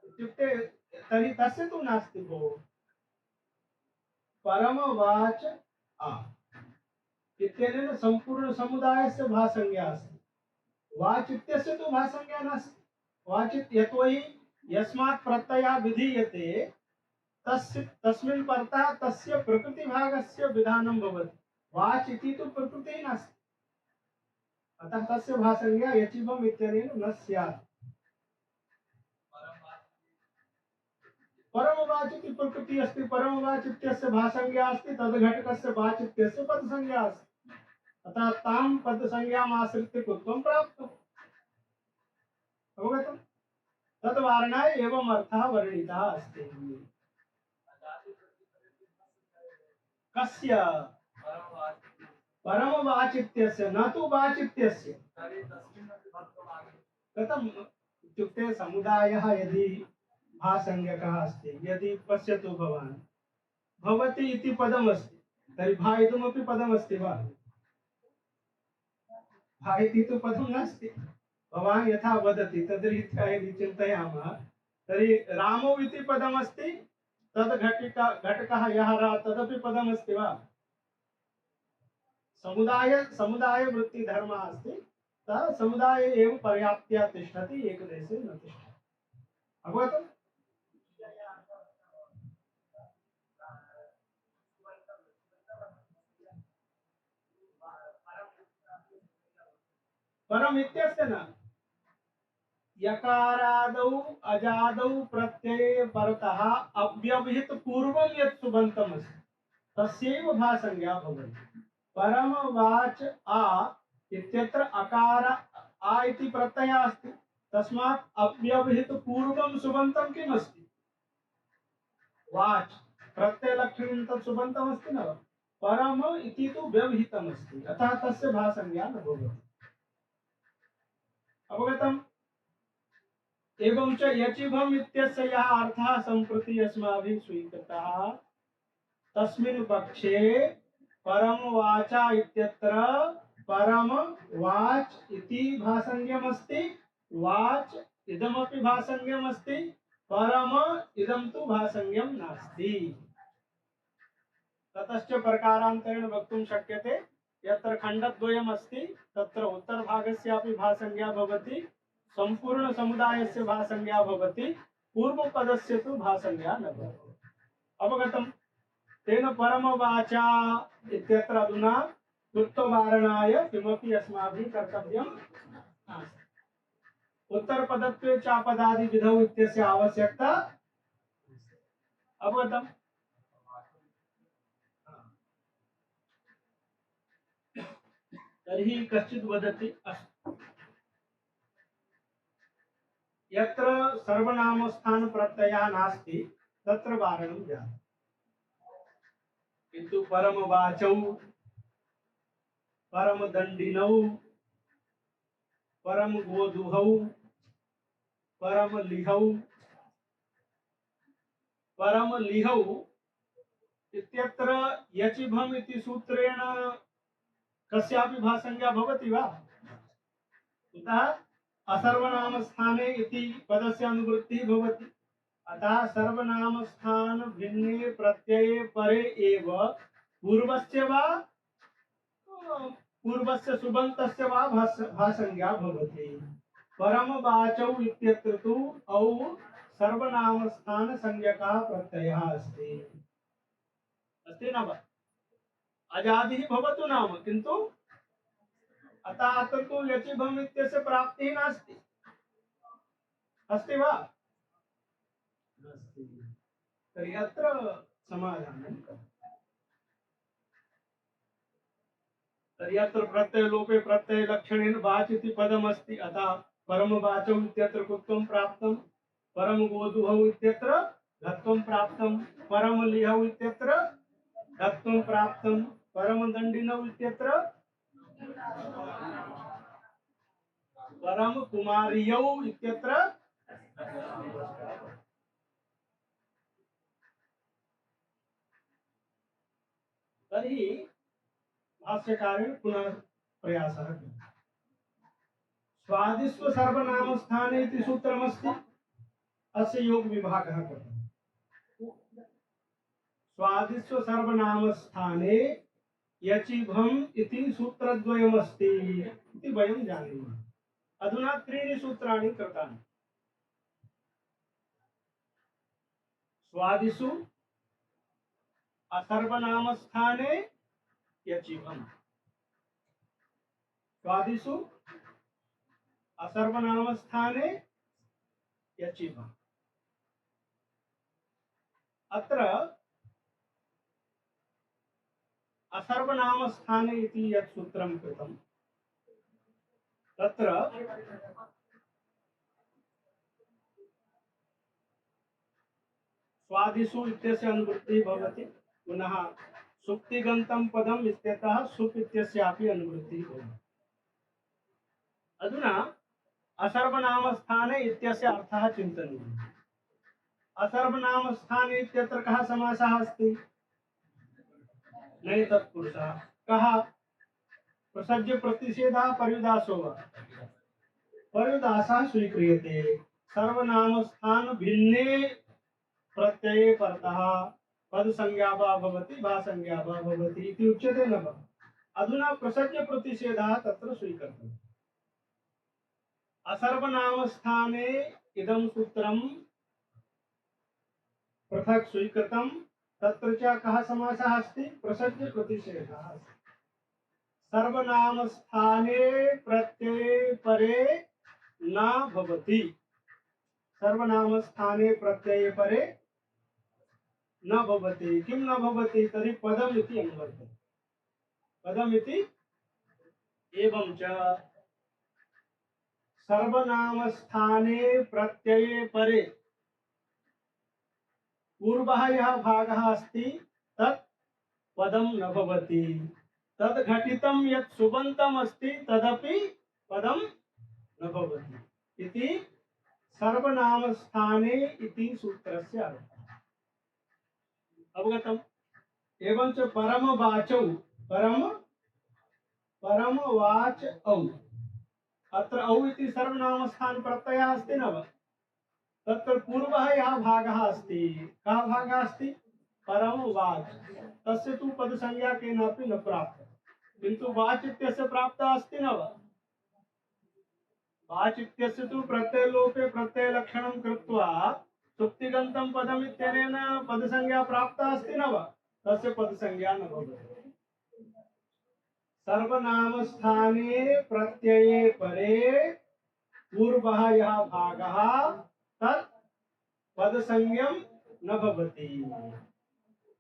इत्युक्ते तर्हि तस्य तु नास्ति भोः। परमवाच आ इत्यनेन सम्पूर्णसमुदायस्य भासंज्ञा अस्ति। वाच इत्यस्य तु भासंज्ञा नास्ति। वाच यतोहि यस्मात् प्रत्ययः विधीयते तस्मिन् परतः तस्य प्रकृतिभागस्य विधानं भवति। वाच इति तु प्रकृतिः नास्ति, अतः तस्य भासंज्ञा यचिभम् इत्यनेन न स्यात्। परमवाच इति प्रकृतिः अस्ति, परमवाच इत्यस्य भासंज्ञा अस्ति, तद्घटकस्य वाच इत्यस्य पदसंज्ञा अस्ति। अतः तां पदसंज्ञाम् आश्रित्य कुत्वं प्राप्तम्। अवगतम्? तद्वारणाय एवम् अर्थः वर्णितः अस्ति। कस्य? परमवाच इत्यस्य, न तु वाच इत्यस्य। कथम् इत्युक्ते समुदायः यदि भासंज्ञकः अस्ति, यदि पश्यतु भवान् भवति इति पदमस्ति, तर्हि भा इदमपि पदमस्ति वा? भा इति तु पदं नास्ति। भवान् यथा वदति तद्रीत्या यदि चिन्तयामः तर्हि रामौ इति पदमस्ति, तद् घटकः यः तदपि पदमस्ति वा? समुदाय वृत्ति धर्मः अस्ति, सः समुदाये एव पर्याप्त्या तिष्ठति, एकदेशे न तिष्ठति। अवगतम्? परम इत्यस्य न, यकारादौ अजादौ प्रत्यये परतः अव्यवहित पूर्वं यत् सुबन्तम् अस्ति तस्यैव भासंज्ञा भवति। परमवाच आ इत्यत्र अकार आ इति प्रत्ययः अस्ति, तस्मात् अव्यवहित पूर्वं सुबन्तं किम् अस्ति? वाच। प्रत्ययलक्षणं तत् सुबन्तम् अस्ति न वा? परम इति तु व्यवहितम् अस्ति, अतः तस्य भासंज्ञा न भवति। अवगतम्? एवं च यचिभम् इत्यस्य यः अर्थः सम्प्रति अस्माभिः स्वीकृतः तस्मिन् पक्षे परमवाचा इत्यत्र परम वाच इति भासंज्ञम् अस्ति, वाच इदमपि भासंज्ञम् अस्ति, परम इदं तु भासंज्ञं नास्ति। ततश्च प्रकारान्तरेण वक्तुं शक्यते यत्र खण्डद्वयम् अस्ति तत्र उत्तरभागस्यापि भासंज्ञा भवति, सम्पूर्णसमुदायस्य भासंज्ञा भवति, पूर्वपदस्य तु भासंज्ञा न भवति। अवगतम्? तेन परमवाचा इत्यत्र अधुना कृत्ववारणाय किमपि अस्माभिः कर्तव्यं नास्ति। उत्तरपदत्वे चापदादिविधौ इत्यस्य आवश्यकता। अवगतम्? तर्हि कश्चित् वदति यत्र सर्वनामस्थान प्रत्ययः नास्ति तत्र वारणं जातम्, किन्तु परमवाचौ, परमदण्डिनौ, परमगोदुहौ, परमलिहौ, परमलिहौ इत्यत्र यचिभम् इति सूत्रेण कस्यापि भासंज्ञा भवति वा? कुतः? असर्वनामस्थाने इति पदस्य अनुवृत्तिः भवति। अतः सर्वनामस्थान भिन्ने प्रत्यये परे एव पूर्वस्य वा पूर्वस्य सुबन्तस्य वा भासंज्ञा भवति। परमवाचौ इत्यत्र तु औ सर्वनामस्थान संज्ञकः प्रत्ययः अस्ति। अस्ति न वा? अजादिः भवतु नाम, किन्तु अतः अत्र तु यचिभम् इत्यस्य प्राप्तिः नास्ति। अस्ति वा? नास्ति। तर्हि अत्र समाधानं कथम्? तर्हि अत्र प्रत्ययलोपे प्रत्ययलक्षणेन वाच् इति पदमस्ति, अतः परमवाचौ इत्यत्र कुत्वं प्राप्तं, परमगोदुहौ इत्यत्र घत्वं प्राप्तं, परमलिहौ इत्यत्र घत्वं प्राप्तं, परमदण्डिनौ इत्यत्र परमकुमार्यौ इत्यत्र। तर्हि भाष्यकारेण पुनः प्रयासः कृतः। स्वादिस्व सर्वनामस्थाने इति सूत्रमस्ति, अस्य योग विभागः कृतः। स्वादिस्व सर्वनामस्थाने यचिभम् इति सूत्रद्वयमस्ति इति वयं जानीमः। अधुना त्रीणि सूत्राणि कृतानि। स्वादिषु असर्वनामस्थाने यचिभम्, स्वादिषु असर्वनामस्थाने यचिभम्। अत्र असर्वनामस्थाने इति यत् सूत्रं कृतं तत्र स्वादिषु इत्यस्य अनुवृत्तिः भवति, पुनः सुप्तिगन्तं पदम् इत्यतः सुप् इत्यस्यापि अनुवृत्तिः भवति। अधुना असर्वनामस्थाने इत्यस्य अर्थः चिन्तनीयः। असर्वनामस्थाने इत्यत्र कः समासः अस्ति? नहीं तत्पुरुषः। कः? प्रसज्य प्रतिषेधः पर्युदासो वा? पर्युदासः स्वीक्रियते। सर्वनामस्थान भिन्ने प्रत्यये परतः पद संज्ञा वा भवति, भा संज्ञा वा भवति इति उच्यते न वा? अधुना प्रसज्य प्रतिषेधः तत्र स्वीकर्तव्यः। असर्वनामस्थाने इदं सूत्रं पृथक् स्वीकृतं, तत्र च कः समासः अस्ति? प्रसज्य प्रतिषेधः। सर्वनामस्थाने प्रत्यये परे न भवति, सर्वनामस्थाने प्रत्यये परे न भवति। किं न भवति? तर्हि पदम् इति अनुवर्तते। पदम् इति एवं च सर्वनामस्थाने प्रत्यये परे पूर्वः यः भागः अस्ति तत् पदं न भवति। तद् घटितं यत् सुबन्तम् अस्ति तदपि पदं न भवति इति सर्वनामस्थाने इति सूत्रस्य अर्थः। अवगतम्? एवं च परमवाचौ, परमवाचौ अत्र औ इति सर्वनामस्थान प्रत्ययः अस्ति न वा? तत्र पूर्वः यः भागः अस्ति, कः भागः अस्ति? परम वाच। तस्य तु पदसंज्ञा केनापि न प्राप्ता, किन्तु वाच इत्यस्य प्राप्ता अस्ति न वा? वाच इत्यस्य तु प्रत्ययलोपे प्रत्ययलक्षणं कृत्वा सुप्तिगन्तं पदम् इत्यनेन पदसंज्ञा प्राप्ता अस्ति न वा? तस्य पदसंज्ञा न भवति। सर्वनामस्थाने प्रत्यये परे पूर्वः यः भागः तत् पदसंज्ञं न भवति।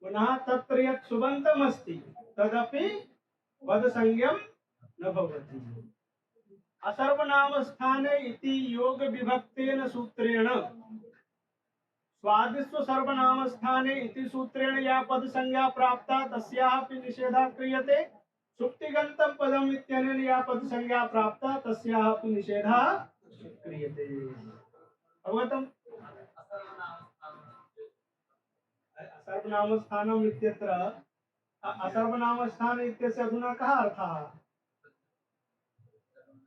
पुनः तत्र यत् सुबन्तम् अस्ति तदपि पदसंज्ञं न भवति। असर्वनामस्थाने इति योग विभक्तेन सूत्रेण स्वादिस्व सर्वनामस्थाने इति सूत्रेण या पदसंज्ञा प्राप्ता तस्याः अपि निषेधः क्रियते। सुप्तिगन्तं पदम् इत्यनेन या पदसंज्ञा प्राप्ता तस्याः अपि निषेधः क्रियते। अवगतम्? असर्वनामस्थानम् इत्यत्र असर्वनामस्थान इत्यस्य अधुना कः अर्थः?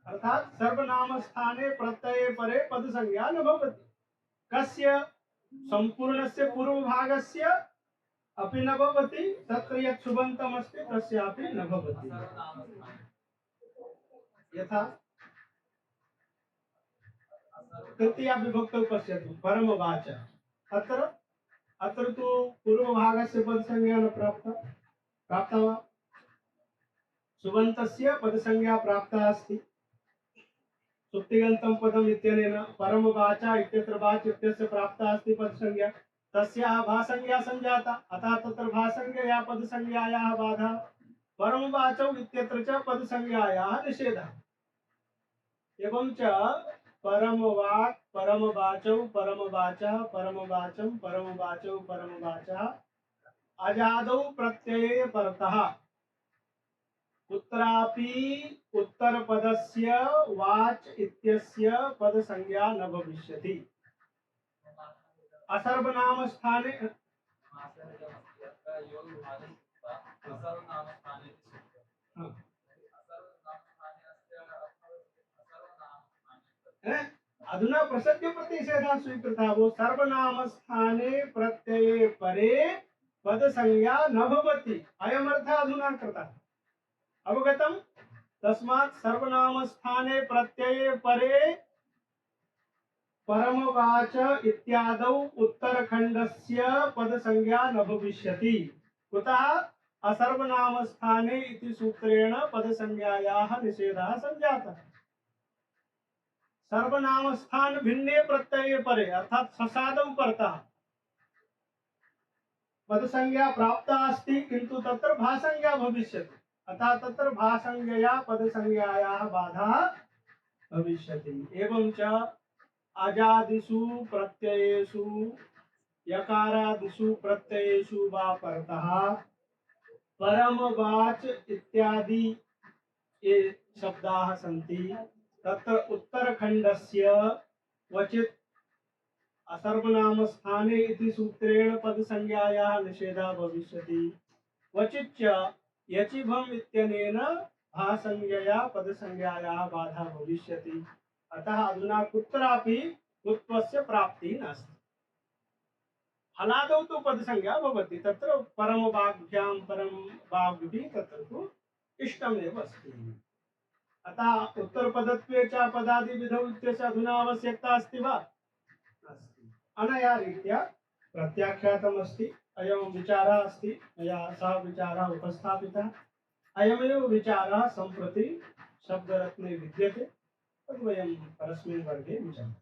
अर्थात सर्वनामस्थाने प्रत्यये परे पदसंज्ञा न भवति। कस्य? संपूर्णस्य पूर्वभागस्य अपि न भवति, तत्र यत् सुबन्तम् अस्ति तस्यापि न भवति। यथा तृतीया विभक्तौ पश्यतु, परमवाच। अत्र तु पूर्वभागस्य पदसंज्ञा न प्राप्ता वा? सुबन्तस्य पदसंज्ञा प्राप्ता अस्ति। सुप्तिगन्तं पदम् इत्यनेन परमवाचा इत्यत्र वाच इत्यस्य प्राप्ता अस्ति पदसंज्ञा, तस्याः भासंज्ञा संजाता। अतः तत्र भासंज्ञया पदसंज्ञायाः बाधा, परमवाचौ इत्यत्र च पदसंज्ञायाः निषेधः। एवं च परमवाक् परमवाचौ परमवाचा परमवाचं परमवाचौ परमवाचा अजादौ प्रत्यये परतः कुत्रापि उत्तरपदस्य वाच इत्यस्य पदसंज्ञा न भविष्यति। असर्वनामस्थाने अधुना प्रसज्य प्रतिषेधः स्वीकृतः। वो सर्वनामस्थाने प्रत्यये परे पदसंज्ञा न भवति, अयमर्थः अधुना कृतः। अवगतम्? तस्मात् सर्वनामस्थाने प्रत्यये परे परमवाच इत्यादौ उत्तरखण्डस्य पदसंज्ञा न भविष्यति। कुतः? असर्वनामस्थाने इति सूत्रेण पदसंज्ञायाः निषेधः संजातः। सर्वनामस्थान भिन्ने प्रत्यये परे अर्थात ससादौ परतः पदसंज्ञा प्राप्ता अस्ति, किन्तु तत्र भासंज्ञा भविष्यति। अतः तत्र भासंज्ञया पदसंज्ञायाः बाधा भविष्यति। एवं च अजादिषु प्रत्ययेषु यकारादिषु प्रत्ययेषु वा परतः परमवाच इत्यादि ये शब्दाः सन्ति, तत्र उत्तरखण्डस्य क्वचित् असर्वनामस्थाने इति सूत्रेण पदसंज्ञायाः निषेधः भविष्यति, क्वचित् च यचिभम् इत्यनेन भासंज्ञया पदसंज्ञायाः बाधा भविष्यति। अतः अधुना कुत्रापि कुत्वस्य प्राप्तिः नास्ति। हलादौ तु पदसंज्ञा भवति, तत्र परमवाग्भ्यां परमवाग्भिः तत्र तु इष्टमेव अस्ति। अतः उत्तरपदत्वे च पदादिविधौ इत्यस्य अधुना आवश्यकता अस्ति वा? अस्ति। अनया रीत्या प्रत्याख्यातम् अस्ति। अयं विचारः अस्ति, मया सः विचारः उपस्थापितः। अयमेव विचारः सम्प्रति शब्दरत्ने विद्यते, तद्वयं परस्मिन् वर्गे विचारः।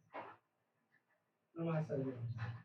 नमः सर्वेभ्यः।